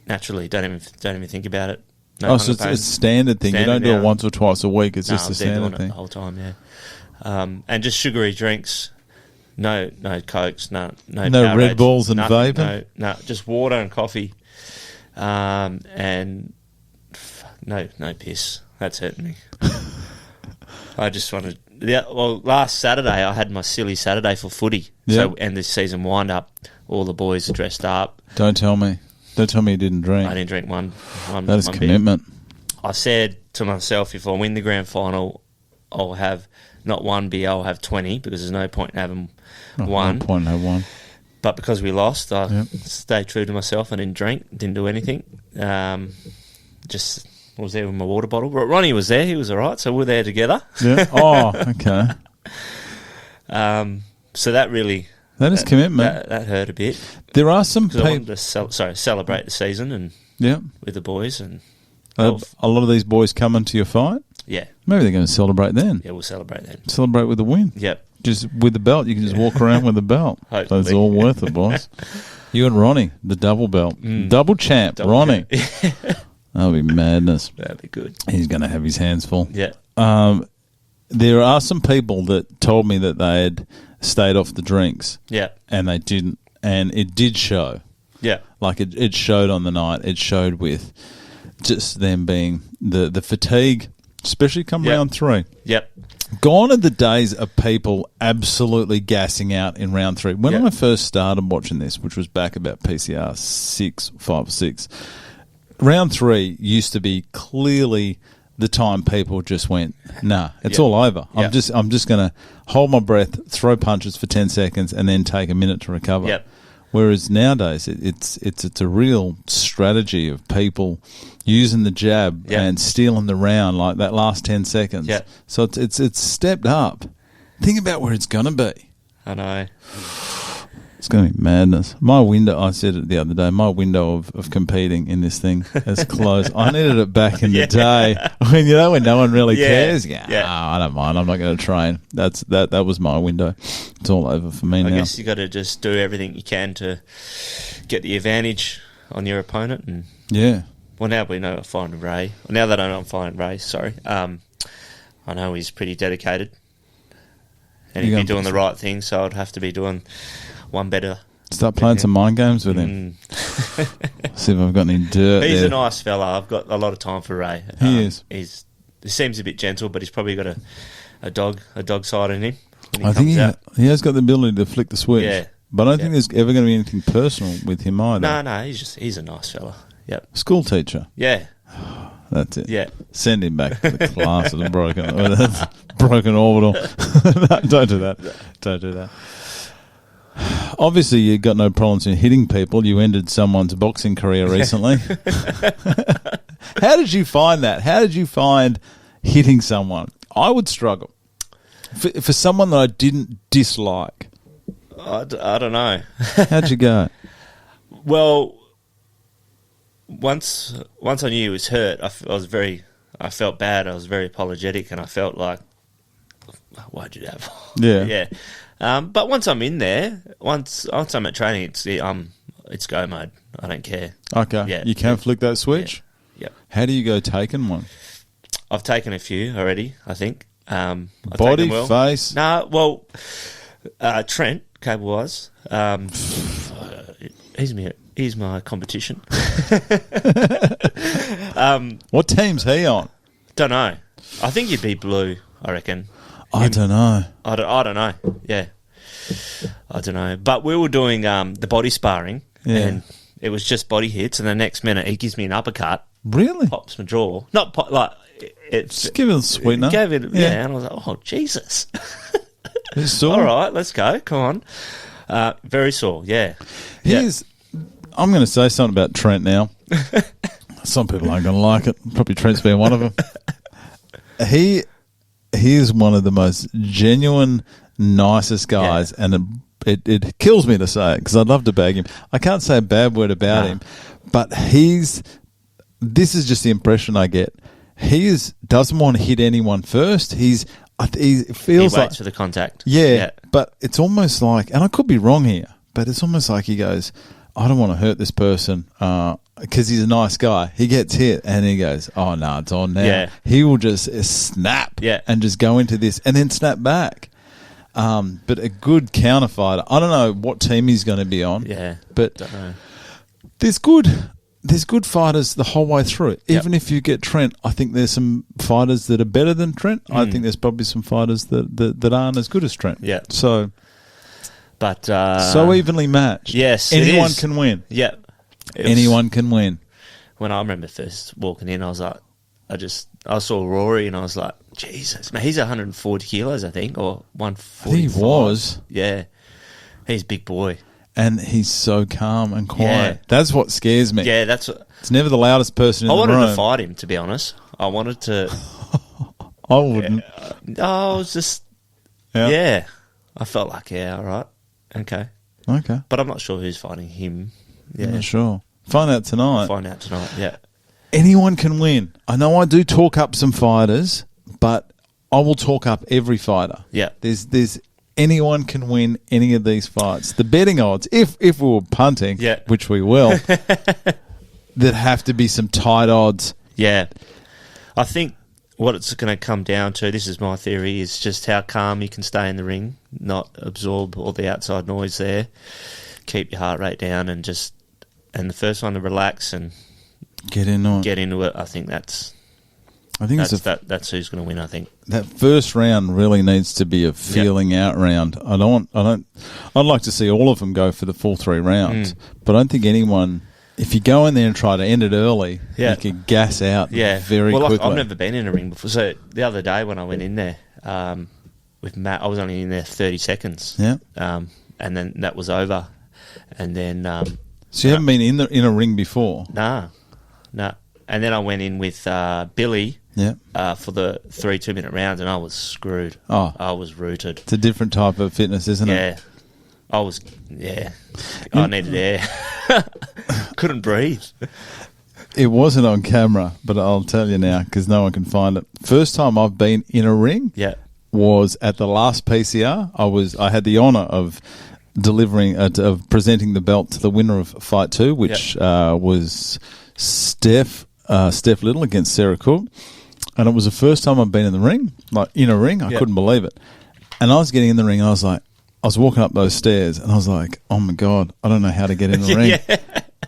naturally. Don't even think about it. No so it's a standard thing. You don't do it once or twice a week. It's just a standard thing. The whole time, yeah. And just sugary drinks. No Cokes, no Red Bulls and vaping? No, just water and coffee. And no piss. That's hurting me. I just wanted... last Saturday, I had my silly Saturday for footy. Yeah. So, and the season wind-up, all the boys are dressed up. Don't tell me you didn't drink. I didn't drink one. That is commitment. I said to myself, if I win the grand final, I'll have not one beer, I'll have 20, because there's no point in having one. No point in having one. But because we lost, I stayed true to myself. I didn't drink, didn't do anything. Just was there with my water bottle. Ronnie was there, he was all right, so we're there together. Yeah. Oh, okay. So that really... That is commitment. That hurt a bit. There are some people... I wanted to celebrate the season and with the boys. And a lot of these boys coming to your fight? Yeah. Maybe they're going to celebrate then. Yeah, we'll celebrate then. Celebrate with a win. Yep. Just with the belt. You can just walk around with the belt. Hopefully. So it's all worth it, boys. You and Ronnie, the double belt. Double champ, Ronnie. That'll be madness. That'll be good. He's going to have his hands full. Yeah. There are some people that told me that they had stayed off the drinks. Yeah. And they didn't. And it did show. Yeah. Like it showed on the night. It showed with just them being the fatigue, especially come round 3. Yep. Gone are the days of people absolutely gassing out in round 3. When I first started watching this, which was back about PCR 5 or 6, round 3 used to be clearly the time people just went, nah, it's all over. I'm just going to hold my breath, throw punches for 10 seconds, and then take a minute to recover. Yep. Whereas nowadays, it's a real strategy of people using the jab and stealing the round like that last 10 seconds. Yep. So it's stepped up. Think about where it's going to be. I know. It's going to be madness. My window, I said it the other day, my window of competing in this thing has closed. I needed it back in the day when no one really cares. I don't mind. I'm not going to train. That was my window. It's all over for me now. I guess you got to just do everything you can to get the advantage on your opponent. And well, now we know I'm fighting Ray. Now that I know I'm fighting Ray, sorry. I know he's pretty dedicated, and he'd be doing the right thing. So I'd have to be doing one better. Start playing some mind games with him. See if I've got any dirt. He's there. a nice fella. I've got a lot of time for Ray. He is. He seems a bit gentle, but he's probably got a dog side in him. I think he has got the ability to flick the switch. Yeah. But I don't think there's ever going to be anything personal with him either. No, he's a nice fella. Yep. School teacher. Yeah. That's it. Yeah. Send him back to the class of the broken orbital. No, don't do that. Don't do that. Obviously, you got no problems in hitting people. You ended someone's boxing career recently. How did you find that? How did you find hitting someone? I would struggle. For someone that I didn't dislike. I don't know. How'd you go? Well, once I knew he was hurt, I felt bad. I was very apologetic, and I felt like, why'd you do that? Yeah. Yeah. But once I'm in there, once I'm at training, it's go mode. I don't care. Okay. Yeah. You can flick that switch? Yeah. Yep. How do you go taking one? I've taken a few already, I think. I've Body, taken well. face? No, well, Trent, cable-wise, he's my competition. What team's he on? Don't know. I think he'd be blue, I reckon. I don't know. I don't know. Yeah. I don't know. But we were doing the body sparring, and it was just body hits, and the next minute he gives me an uppercut. Really? Pops my jaw. Not pop, like... It's just give it a sweetener. Gave it, yeah, and I was like, oh, Jesus. It's sore. All right, let's go. Come on. Very sore, yeah. I'm going to say something about Trent now. Some people aren't going to like it. Probably Trent's being one of them. He is one of the most genuine, nicest guys, and it kills me to say it because I'd love to bag him. I can't say a bad word about him, but this is just the impression I get. He doesn't want to hit anyone first. He feels he waits for the contact. Yeah, but it's almost like, and I could be wrong here, but it's almost like he goes, I don't want to hurt this person because he's a nice guy. He gets hit and he goes, oh, no, it's on now. Yeah. He will just snap and just go into this and then snap back. But a good counter fighter. I don't know what team he's going to be on. Yeah, but don't know. There's good fighters the whole way through it. Even if you get Trent, I think there's some fighters that are better than Trent. I think there's probably some fighters that aren't as good as Trent. Yeah. So, but so evenly matched. Yes, anyone can win. Yeah, anyone can win. When I remember first walking in, I was like, I saw Rory and I was like, Jesus, man, he's 140 kilos, I think, or 145. He was. Yeah, he's a big boy. And he's so calm and quiet. Yeah. That's what scares me. Yeah, that's what... It's never the loudest person in the room. I wanted to fight him, to be honest. I wanted to... I wouldn't. I was just... Yeah. I felt like, all right. Okay. But I'm not sure who's fighting him. Yeah. I'm not sure. Find out tonight. Yeah. Anyone can win. I know I do talk up some fighters, but I will talk up every fighter. Yeah. There's anyone can win any of these fights. The betting odds, if we were punting, which we will, there'd have to be some tight odds. Yeah. I think what it's going to come down to, this is my theory, is just how calm you can stay in the ring, not absorb all the outside noise there, keep your heart rate down, and the first one to relax and get into it. I think that's who's going to win. I think that first round really needs to be a feeling out round. I'd like to see all of them go for the full 3 rounds, but I don't think anyone. If you go in there and try to end it early, you can gas out very quickly. I've never been in a ring before. So the other day when I went in there with Matt, I was only in there 30 seconds. Yeah. And then that was over. And then... so you haven't been in a ring before? No. And then I went in with Billy for the 3 2-minute rounds, and I was screwed. Oh. I was rooted. It's a different type of fitness, isn't it? Yeah. I needed air. Couldn't breathe. It wasn't on camera, but I'll tell you now because no one can find it. First time I've been in a ring was at the last PCR. I had the honour of of presenting the belt to the winner of Fight 2, which was Steph Little against Sarah Cook. And it was the first time I've been in the ring, like in a ring. I couldn't believe it. And I was getting in the ring and I was walking up those stairs and I was like, oh my God, I don't know how to get in the ring.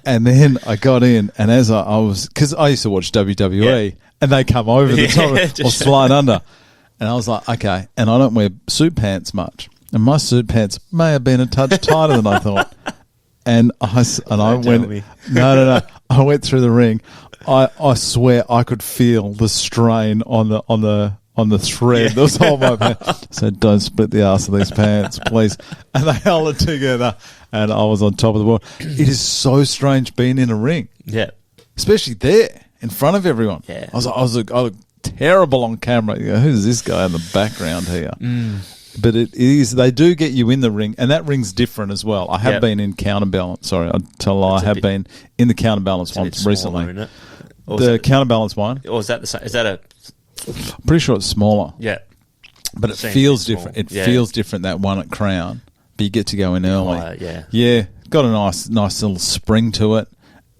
And then I got in, and as I was, because I used to watch WWE and they come over the top or slide under. And I was like, okay. And I don't wear suit pants much. And my suit pants may have been a touch tighter than I thought. And I went, no. I went through the ring. I swear I could feel the strain on the thread that was holding my pants. So don't split the arse of these pants, please. And they held it together. and I was on top of the world. It is so strange being in a ring. Yeah. Especially there, in front of everyone. Yeah. I look terrible on camera. You go, who's this guy in the background here? But it is, they do get you in the ring, and that ring's different as well. I have been in counterbalance. Sorry, I tell I have been in the counterbalance one recently. Isn't it? The counterbalance one. Or is that the same? Is that a... I'm pretty sure it's smaller. Yeah. But it feels different. It feels different, that one at Crown. But you get to go in early. Yeah. Got a nice little spring to it.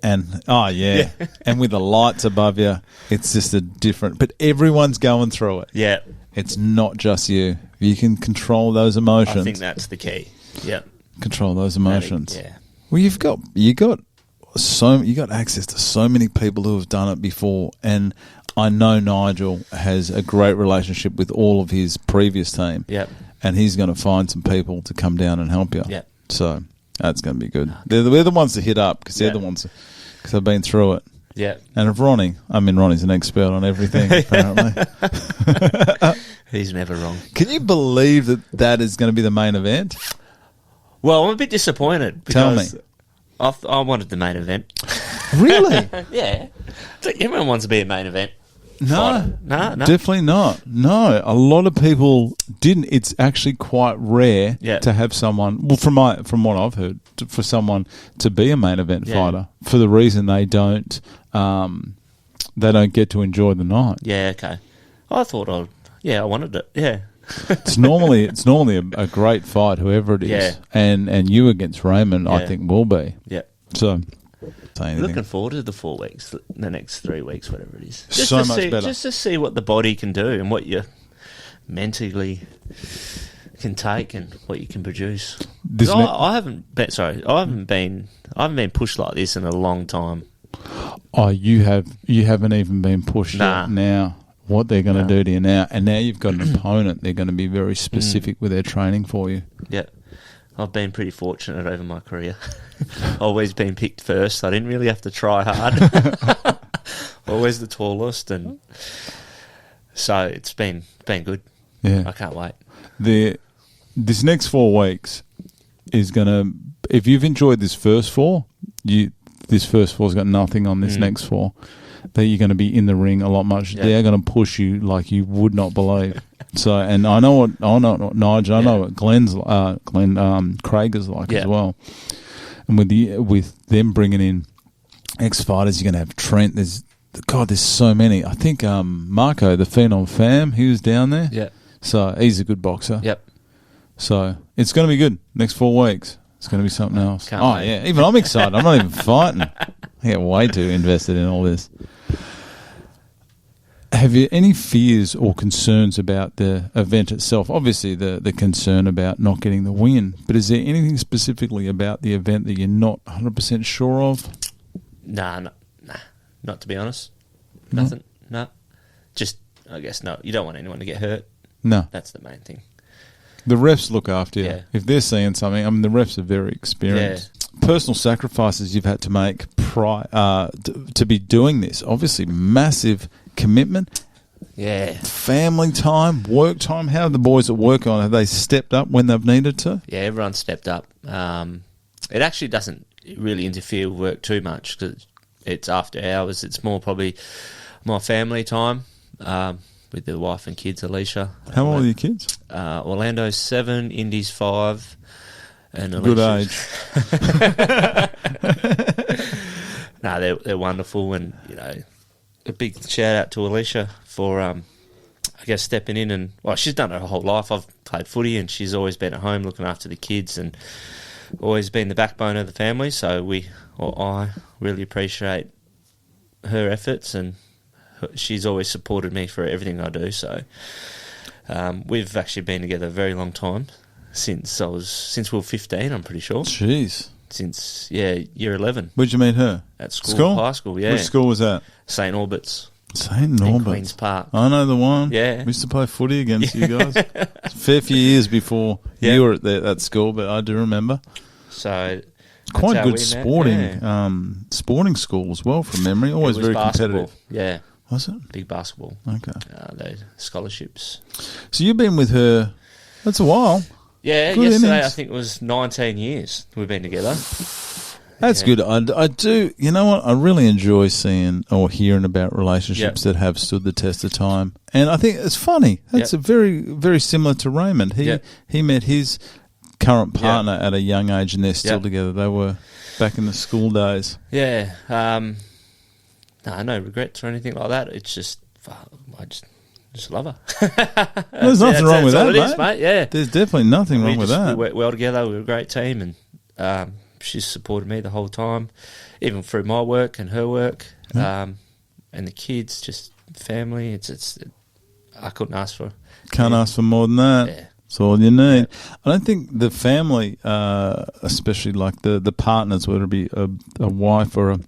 And, and with the lights above you, it's just a different... But everyone's going through it. Yeah. It's not just you. You can control those emotions. I think that's the key. Yeah. Control those emotions. Yeah. Well, you got access to so many people who have done it before, and I know Nigel has a great relationship with all of his previous team. Yeah. And he's going to find some people to come down and help you. Yeah. So that's going to be good. They're the ones to hit up because they're the ones because they've been through it. Yeah. And if Ronnie's an expert on everything, apparently. He's never wrong. Can you believe that is going to be the main event? Well, I'm a bit disappointed because I wanted the main event. Really? Yeah. Everyone wants to be a main event. No, No. definitely not. No, a lot of people didn't. It's actually quite rare to have someone. Well, from what I've heard, for someone to be a main event fighter, for the reason they don't get to enjoy the night. Yeah. Okay. I thought I wanted it. Yeah. It's normally a great fight, whoever it is. Yeah. And you against Raymond, I think will be. Yeah. So. Looking forward to the 4 weeks, the next 3 weeks, whatever it is. So much better. Just to see what the body can do and what you mentally can take and what you can produce. I haven't been pushed like this in a long time. Oh, you haven't even been pushed yet now. What they're going to do to you now, and now you've got an opponent. They're going to be very specific with their training for you. Yeah. I've been pretty fortunate over my career. Always been picked first. I didn't really have to try hard. Always the tallest, and so it's been good. Yeah, I can't wait. This next 4 weeks is gonna. If you've enjoyed this first 4, this first 4's got nothing on this next 4. That you're going to be in the ring a lot much. Yeah. They're going to push you like you would not believe. So, and I know what Nigel, I know what Craig is like as well. And with them bringing in ex-fighters, you're going to have Trent. There's so many. I think Marco, the Phenom Fam, he was down there. Yeah. So he's a good boxer. Yep. So it's going to be good. Next 4 weeks, it's going to be something else. Can't wait. Yeah. Even I'm excited. I'm not even fighting. I get way too invested in all this. Have you any fears or concerns about the event itself? Obviously, the concern about not getting the win, but is there anything specifically about the event that you're not 100% sure of? Nah, not to be honest. Nothing. No. Just, I guess, no. You don't want anyone to get hurt. No. That's the main thing. The refs look after you. Yeah. If they're seeing something, I mean, the refs are very experienced. Yeah. Personal sacrifices you've had to make to be doing this. Obviously, massive commitment. Yeah. Family time, work time. How have the boys at work on? Have they stepped up when they've needed to? Yeah, everyone stepped up. It actually doesn't really interfere with work too much because it's after hours. It's more probably my family time with the wife and kids, Alicia. How old are your kids? Orlando's 7, Indy's 5. And good age. No, they're wonderful, and a big shout out to Alicia for I guess stepping in, and she's done it her whole life. I've played footy, and she's always been at home looking after the kids, and always been the backbone of the family. So I really appreciate her efforts, and she's always supported me for everything I do. So we've actually been together a very long time. Since we were 15, I'm pretty sure. Jeez. Since, year 11. Where'd you meet her? At school? High school, yeah. Which school was that? St. Albert's. St. Albert's. In Queen's Park. I know the one. Yeah. We used to play footy against you guys. It's a fair few years before you were at that school, but I do remember. So, quite good sporting school as well, from memory. Always very competitive. Yeah. Was it? Big basketball. Okay. Those scholarships. So you've been with her, that's a while. Yeah, Good yesterday innings. I think it was 19 years we've been together. That's good. I do. You know what? I really enjoy seeing or hearing about relationships that have stood the test of time, and I think it's funny. That's a very, very similar to Raymond. He met his current partner at a young age, and they're still together. They were back in the school days. Yeah. No regrets or anything like that. It's just I just love her. There's nothing wrong with that, mate. Yeah, there's definitely nothing wrong with that. We work well together. We're a great team, and she's supported me the whole time, even through my work and her work, and the kids, just family. I couldn't ask for. Can't ask for more than that. Yeah. That's all you need. I don't think the family, especially like the partners, whether it be a wife or a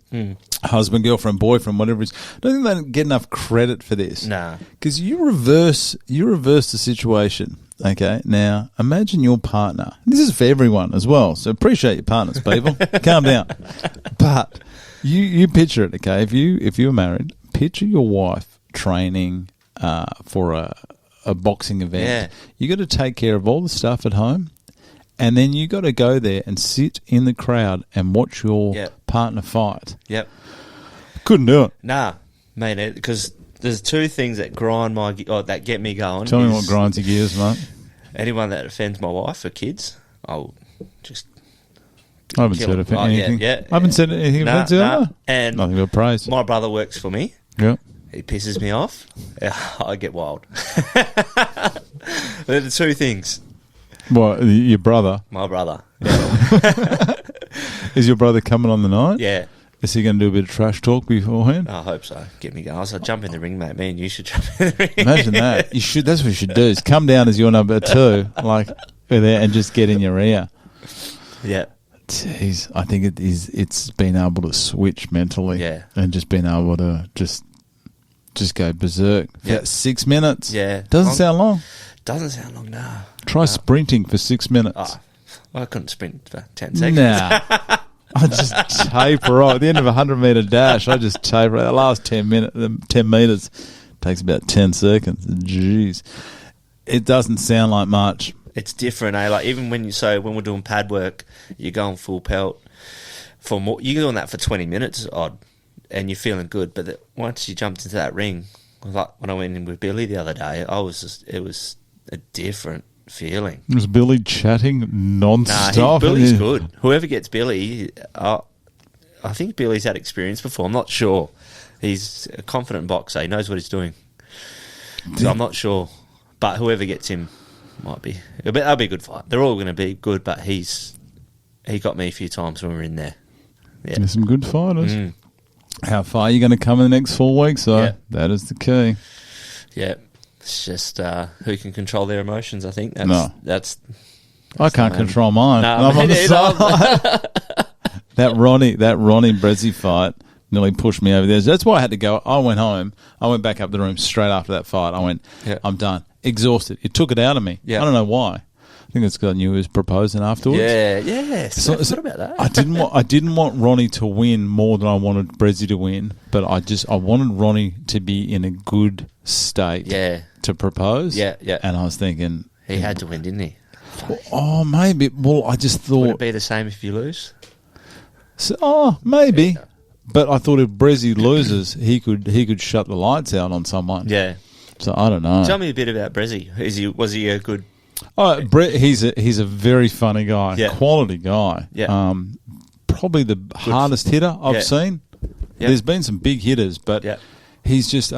husband, girlfriend, boyfriend, whatever it is, I don't think they get enough credit for this. Nah. Because you reverse the situation. Okay, now imagine your partner. This is for everyone as well, so appreciate your partners, people. Calm down. But you picture it, okay? If you're married, picture your wife training for a boxing event. Yeah. You got to take care of all the stuff at home, and then you got to go there and sit in the crowd and watch your partner fight. Yep. Couldn't do it. Nah, mate, because there's two things that that get me going. Tell me what grinds your gears, mate. Anyone that offends my wife or kids, I'll just. I haven't said anything. I haven't said anything offensive either. And nothing but praise. My brother works for me. Yeah. He pisses me off. I get wild. They're the two things. What, your brother? My brother. Yeah. Is your brother coming on the night? Yeah. Is he going to do a bit of trash talk beforehand? I hope so. Get me going. I said, jump in the ring, mate. Me and you should jump in the ring. Imagine that. You should. That's what you should do. Is come down as your number 2, like there, and just get in your ear. Yeah. Jeez, I think it's been able to switch mentally. Yeah. And just being able to just go berserk. Yeah. 6 minutes. Yeah. Doesn't sound long. Doesn't sound long, nah. Try sprinting for 6 minutes. Oh, I couldn't sprint for 10 seconds. Nah. I just taper off. At the end of a 100-metre dash, I just taper. The last 10 metres takes about 10 seconds. Jeez. It doesn't sound like much. It's different, eh? Like, even when we're doing pad work, you're going full pelt. You're doing that for 20 minutes, odd, and you're feeling good. But once you jumped into that ring, like when I went in with Billy the other day, it was a different feeling. Was Billy chatting non-stop? Nah, Billy's good. Whoever gets Billy, I think Billy's had experience before. I'm not sure. He's a confident boxer. He knows what he's doing. So I'm not sure. But whoever gets him might be. That'll be a good fight. They're all going to be good, but he got me a few times when we were in there. Yeah. There's some good fighters. How far are you going to come in the next 4 weeks, though? Yeah. That is the key. Yeah. It's just who can control their emotions, I think. That's I can't control mine. No, I'm on the side. That Ronnie Brezzi fight nearly pushed me over there. That's why I had to go. I went home. I went back up the room straight after that fight. I went, I'm done. Exhausted. It took it out of me. Yeah. I don't know why. I think it's because I knew he was proposing afterwards. Yeah. So what about that? I didn't want Ronnie to win more than I wanted Brezzi to win, but I wanted Ronnie to be in a good state to propose. Yeah. And I was thinking... He had to win, didn't he? Oh, maybe. Well, I just thought... Would it be the same if you lose? Maybe. Yeah. But I thought if Brezzi loses, he could shut the lights out on someone. Yeah. So I don't know. Tell me a bit about Brezzi. Was he a good... He's a very funny guy, quality guy. Yeah. Probably the hardest hitter I've seen. Yeah. There's been some big hitters, but he's just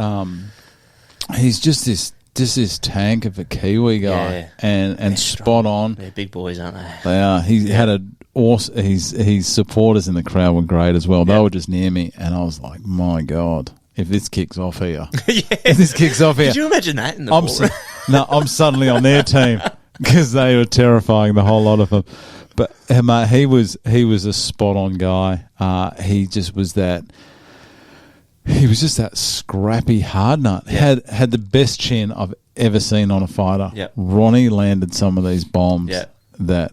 this tank of a Kiwi guy, and spot on. They're big boys, aren't they? They are. He had his supporters in the crowd were great as well. They were just near me, and I was like, my God. If this kicks off here. If this kicks off here. Could you imagine that in the ballroom? I'm suddenly on their team because they were terrifying, the whole lot of them. But mate, he was a spot on guy. He just was that. He was just that scrappy hard nut. Yeah. Had the best chin I've ever seen on a fighter. Yeah. Ronnie landed some of these bombs that,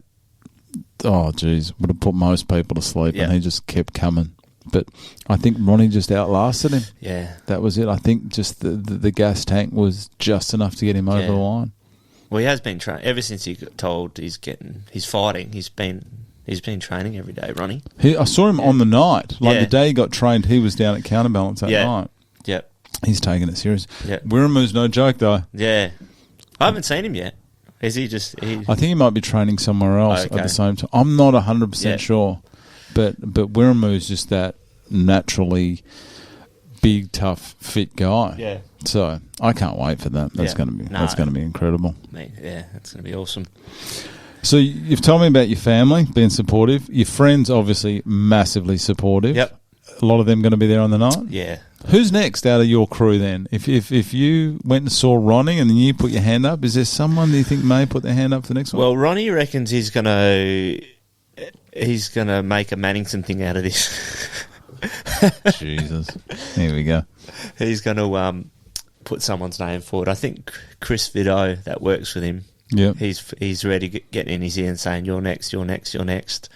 would have put most people to sleep, and he just kept coming. But I think Ronnie just outlasted him. Yeah. That was it. I think just the gas tank was just enough to get him over the line. Well, he has been training ever since he got told he's fighting. He's been training every day, Ronnie. I saw him on the night. Like Yeah. the day he got trained, he was down at Counterbalance that night. Yep. He's taking it serious. Yep. Wiramu's no joke, though. Yeah. I haven't seen him yet. Is he just... I think he might be training somewhere else at the same time. I'm not 100% sure. But Wiramu's just that naturally big, tough, fit guy. Yeah. So I can't wait for that. That's going to be incredible. Mate, yeah, that's going to be awesome. So you've told me about your family being supportive. Your friends, obviously, massively supportive. Yep. A lot of them going to be there on the night. Yeah. Who's next out of your crew then? If you went and saw Ronnie and then you put your hand up, is there someone that you think may put their hand up for the next one? Well, Ronnie reckons he's gonna make a Maddington thing out of this. Jesus. Here we go. He's gonna put someone's name forward. I think Chris Vido, that works with him. Yeah. He's ready getting in his ear and saying, "You're next, you're next, you're next."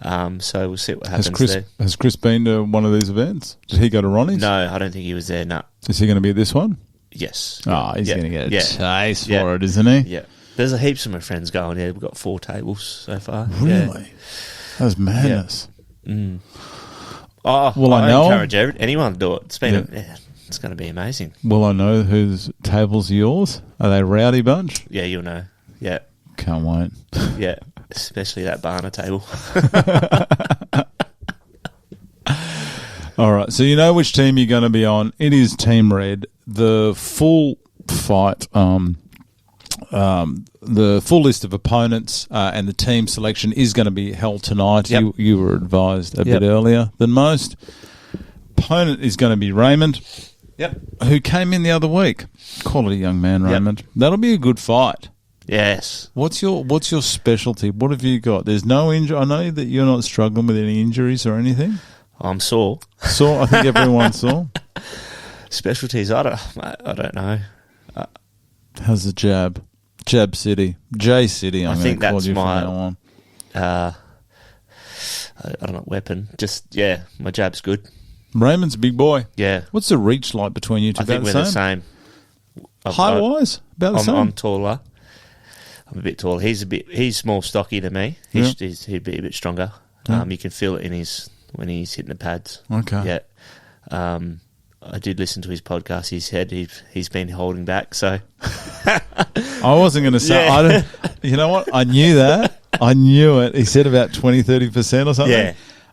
So we'll see what happens there. Has Chris been to one of these events? Did he go to Ronnie's? No, I don't think he was there. No. Is he going to be at this one? Yes. Oh, he's going to get a taste for it, isn't he? Yeah. There's a heaps of my friends going. Yeah, we've got 4 tables so far. Really? Yeah. That was madness. Yeah. Mm. Oh, Will I know? encourage anyone to do it. It's been it's going to be amazing. Will I know whose tables are yours? Are they a rowdy bunch? Yeah, you'll know. Yeah. Can't wait. Yeah, especially that Barna table. All right, so you know which team you're going to be on. It is Team Red. The full fight, the full list of opponents and the team selection is going to be held tonight. Yep. You were advised a bit earlier than most. Opponent is going to be Raymond. Yep. Who came in the other week. Quality young man, Raymond. Yep. That'll be a good fight. Yes. What's your specialty? What have you got? There's no injury. I know that you're not struggling with any injuries or anything. I'm sore. Sore? I think everyone's sore. Specialties? I don't know. How's the jab? Jab City. J City, I think that's you my... from now on. I don't know, weapon. Just, my jab's good. Raymond's a big boy. Yeah. What's the reach like between you two? I think we're the same. Height-wise? About the same? I'm taller. I'm a bit taller. He's more stocky than me. He'd be a bit stronger. Yeah. You can feel it when he's hitting the pads. Okay. Yeah. I did listen to his podcast. He said he's been holding back. So I wasn't going to say. Yeah. I don't. You know what? I knew that. I knew it. He said about 20-30% or something. Yeah.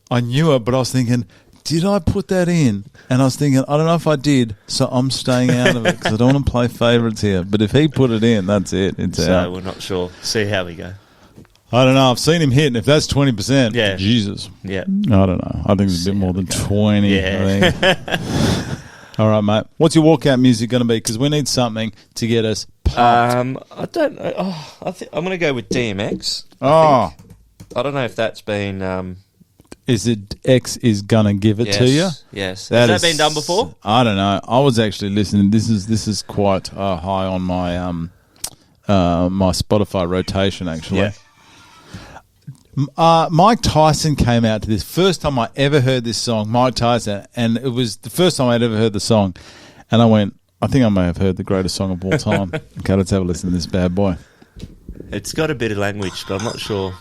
I knew it, but I was thinking, did I put that in? And I was thinking, I don't know if I did, so I'm staying out of it because I don't want to play favourites here. But if he put it in, that's it. It's out. So we're not sure. See how we go. I don't know. I've seen him hit, and if that's 20%, Jesus. Yeah. I don't know. I think it's a bit more than 20. Yeah. I think. All right, mate. What's your walkout music going to be? Because we need something to get us pumped. I don't know. Oh, I think I'm going to go with DMX. I don't know if that's been... Is it X is going to give it to you? Yes. Has that been done before? I don't know. I was actually listening. This is quite high on my my Spotify rotation, actually. Yeah. Mike Tyson came out to this. First time I ever heard this song, Mike Tyson, and it was the first time I'd ever heard the song. And I went, I think I may have heard the greatest song of all time. Okay, let's have a listen to this bad boy. It's got a bit of language, but I'm not sure.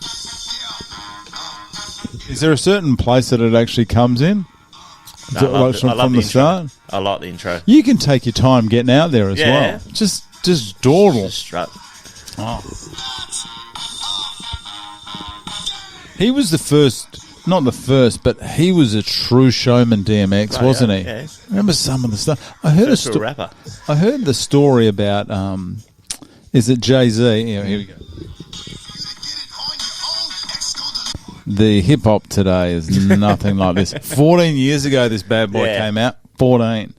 Is there a certain place that it actually comes in? No, from the start? I like the intro. You can take your time getting out there as well. Just dawdle. Just strut. Oh. He was the first, not the first, but he was a true showman, DMX, wasn't he? Yeah. Remember some of the stuff? I heard a rapper. I heard the story about, is it Jay-Z? Here we go. The hip-hop today is nothing like this. 14 years ago, this bad boy came out. 14.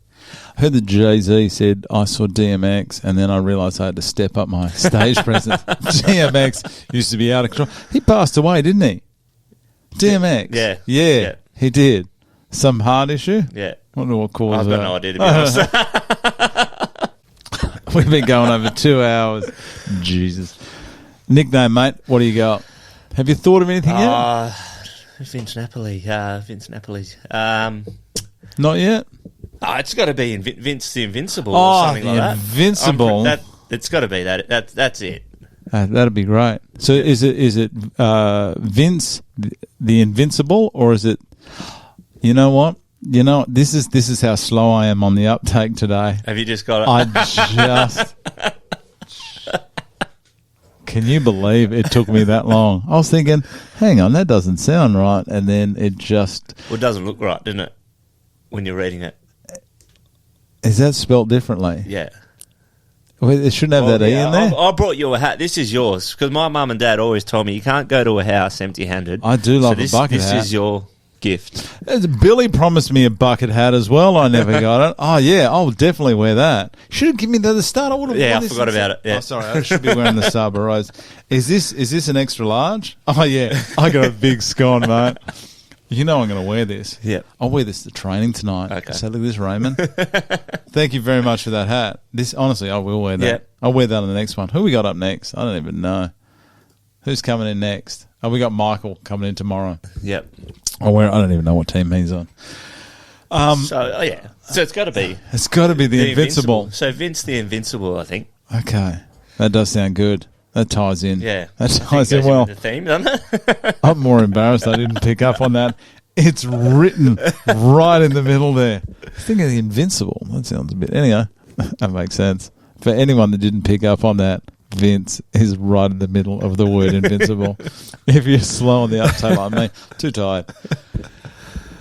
I heard that Jay-Z said, I saw DMX, and then I realised I had to step up my stage presence. DMX used to be out of control. He passed away, didn't he? DMX. Yeah, he did. Some heart issue? Yeah. I wonder what caused that. I've got no idea, to be honest. We've been going over 2 hours. Jesus. Nickname, mate, what do you got? Have you thought of anything yet? Vince Napoli. Vince Napoli. Not yet? It's got to be Vince the Invincible or something like that. Invincible. It's got to be that. That's it. That'd be great. So is it Vince the Invincible, or is it? You know what? This is how slow I am on the uptake today. Have you just got it? I just. Can you believe it took me that long? I was thinking, hang on, that doesn't sound right, and then it just. Well, it doesn't look right, doesn't it? When you're reading it. Is that spelt differently? Yeah. Well, it shouldn't have that E in there. I brought you a hat. This is yours because my mum and dad always told me you can't go to a house empty-handed. I do love a bucket hat. This is your gift. Billy promised me a bucket hat as well. I never got it. Oh, yeah, I'll definitely wear that. Should have given me the start. I would have worn I this. forgot about it. Yeah. Oh, sorry, I should be wearing the Saba Rose. Is this an extra large? Oh, yeah, I got a big scone, mate. You know I'm going to wear this. Yeah. I'll wear this to training tonight. Okay. So look at this, Raymond. Thank you very much for that hat. Honestly, I will wear that. Yeah. I'll wear that on the next one. Who we got up next? I don't even know. Who's coming in next? Oh, we got Michael coming in tomorrow. Yep. I don't even know what team he's on. So it's got to be. It's got to be the Invincible. So Vince the Invincible, I think. Okay. That does sound good. That ties in. Yeah. That ties in well. The theme, doesn't it? I'm more embarrassed I didn't pick up on that. It's written right in the middle there. Think of the Invincible. That sounds a bit... Anyway, that makes sense. For anyone that didn't pick up on that, Vince is right in the middle of the word Invincible. If you're slow on the uptake like me, too tired.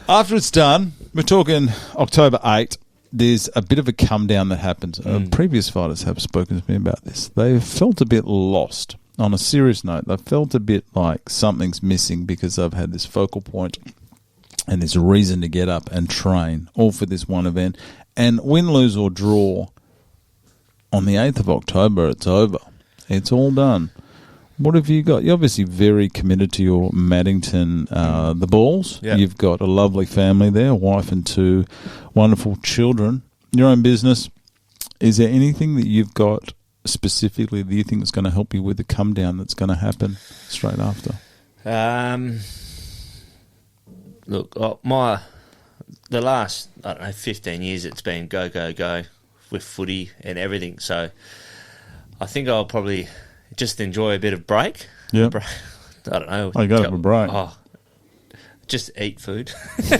After it's done, we're talking October 8. There's a bit of a come down that happens. Previous fighters have spoken to me about this. They felt a bit lost. On a serious note, they felt a bit like something's missing because they've had this focal point and this reason to get up and train, all for this one event. And win, lose or draw, on the 8th of October, it's over. It's all done. What have you got? You're obviously very committed to your Maddington, the Balls. Yep. You've got a lovely family there, a wife and 2 wonderful children. Your own business. Is there anything that you've got specifically that you think is going to help you with the come down that's going to happen straight after? Look, the last 15 years it's been go with footy and everything. So I think I'll probably just enjoy a bit of break. Yeah. I don't know. I got a break. Just eat food. Yeah.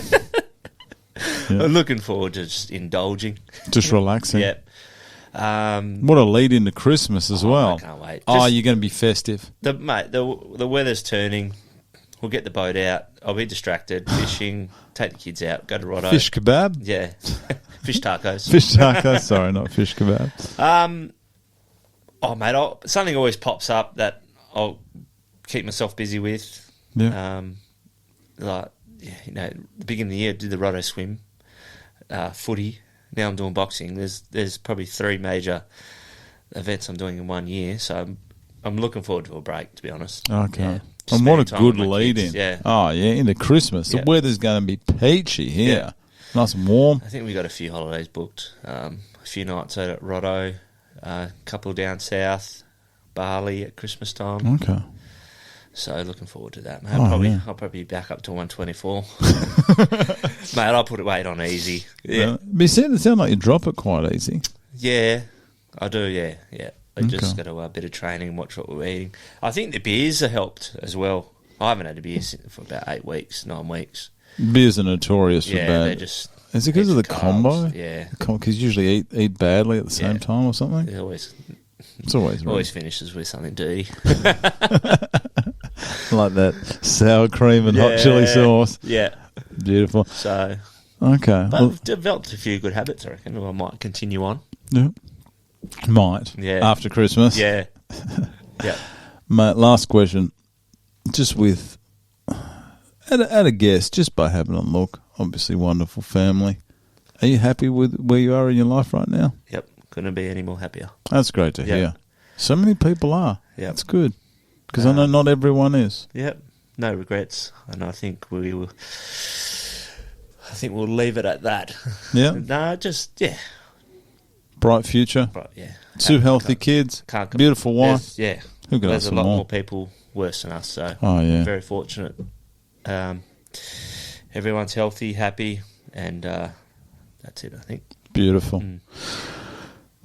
I'm looking forward to just indulging. Just relaxing. Yep. What a lead into Christmas as well. I can't wait. You're going to be festive. The weather's turning. We'll get the boat out. I'll be distracted. Fishing. Take the kids out. Go to Roto. Fish kebab? Yeah. Fish tacos. Fish tacos. Sorry, not fish kebab. Mate, something always pops up that I'll keep myself busy with. Yeah. The beginning of the year, I did the Roto swim, footy. Now I'm doing boxing. There's probably 3 major events I'm doing in 1 year, so I'm looking forward to a break, to be honest. Okay. Yeah. And what a good lead kids. in. Yeah. Oh, yeah, into Christmas. Yeah. The weather's going to be peachy here. Yeah. Nice and warm. I think we got a few holidays booked. A few nights out at Roto, a couple down south, Bali at Christmas time. Okay. So looking forward to that, mate. I'll probably be back up to 124. Mate, I'll put weight on easy. Yeah. But you sound like you drop it quite easy. Yeah, I do, yeah. I just got a bit of training and watch what we're eating. I think the beers have helped as well. I haven't had a beer for about 9 weeks. Beers are notorious for bad. They're just... Is it because of the carbs, combo? Yeah. Because you usually eat badly at the same time or something? It always finishes with something dirty. Like that sour cream and hot chili sauce. Yeah. Beautiful. So... Okay. But I've developed a few good habits, I reckon. I might continue on. Yeah. Might. Yeah. After Christmas. Yeah. Yeah. Mate, last question. Just with... At a guess, just by having a look. Obviously, wonderful family. Are you happy with where you are in your life right now? Yep. Couldn't be any more happier. That's great to hear. So many people are. Yep. That's good. Because I know not everyone is. Yep. No regrets. And I think we'll leave it at that. Yeah. No, just, yeah. Bright future. Yeah. 2 healthy kids. Beautiful wife. Yeah. Who could There's ask a for lot more? more people worse than us, so very fortunate. Everyone's healthy, happy, and that's it, I think. Beautiful.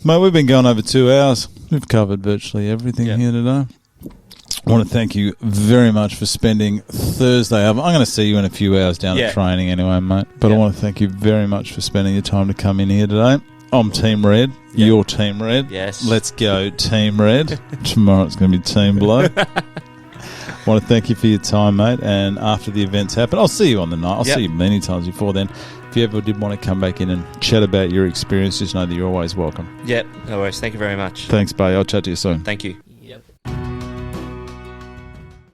Mate, we've been going over 2 hours. We've covered virtually everything here today. I want to thank you very much for spending Thursday. I'm going to see you in a few hours down at training anyway, mate. But I want to thank you very much for spending your time to come in here today. I'm Team Red. You're Team Red. Yes. Let's go Team Red. Tomorrow it's going to be Team Blue. I want to thank you for your time, mate. And after the events happen, I'll see you on the night. I'll see you many times before then. If you ever did want to come back in and chat about your experience, just know that you're always welcome. Yep, no worries. Thank you very much. Thanks, buddy. I'll chat to you soon. Thank you.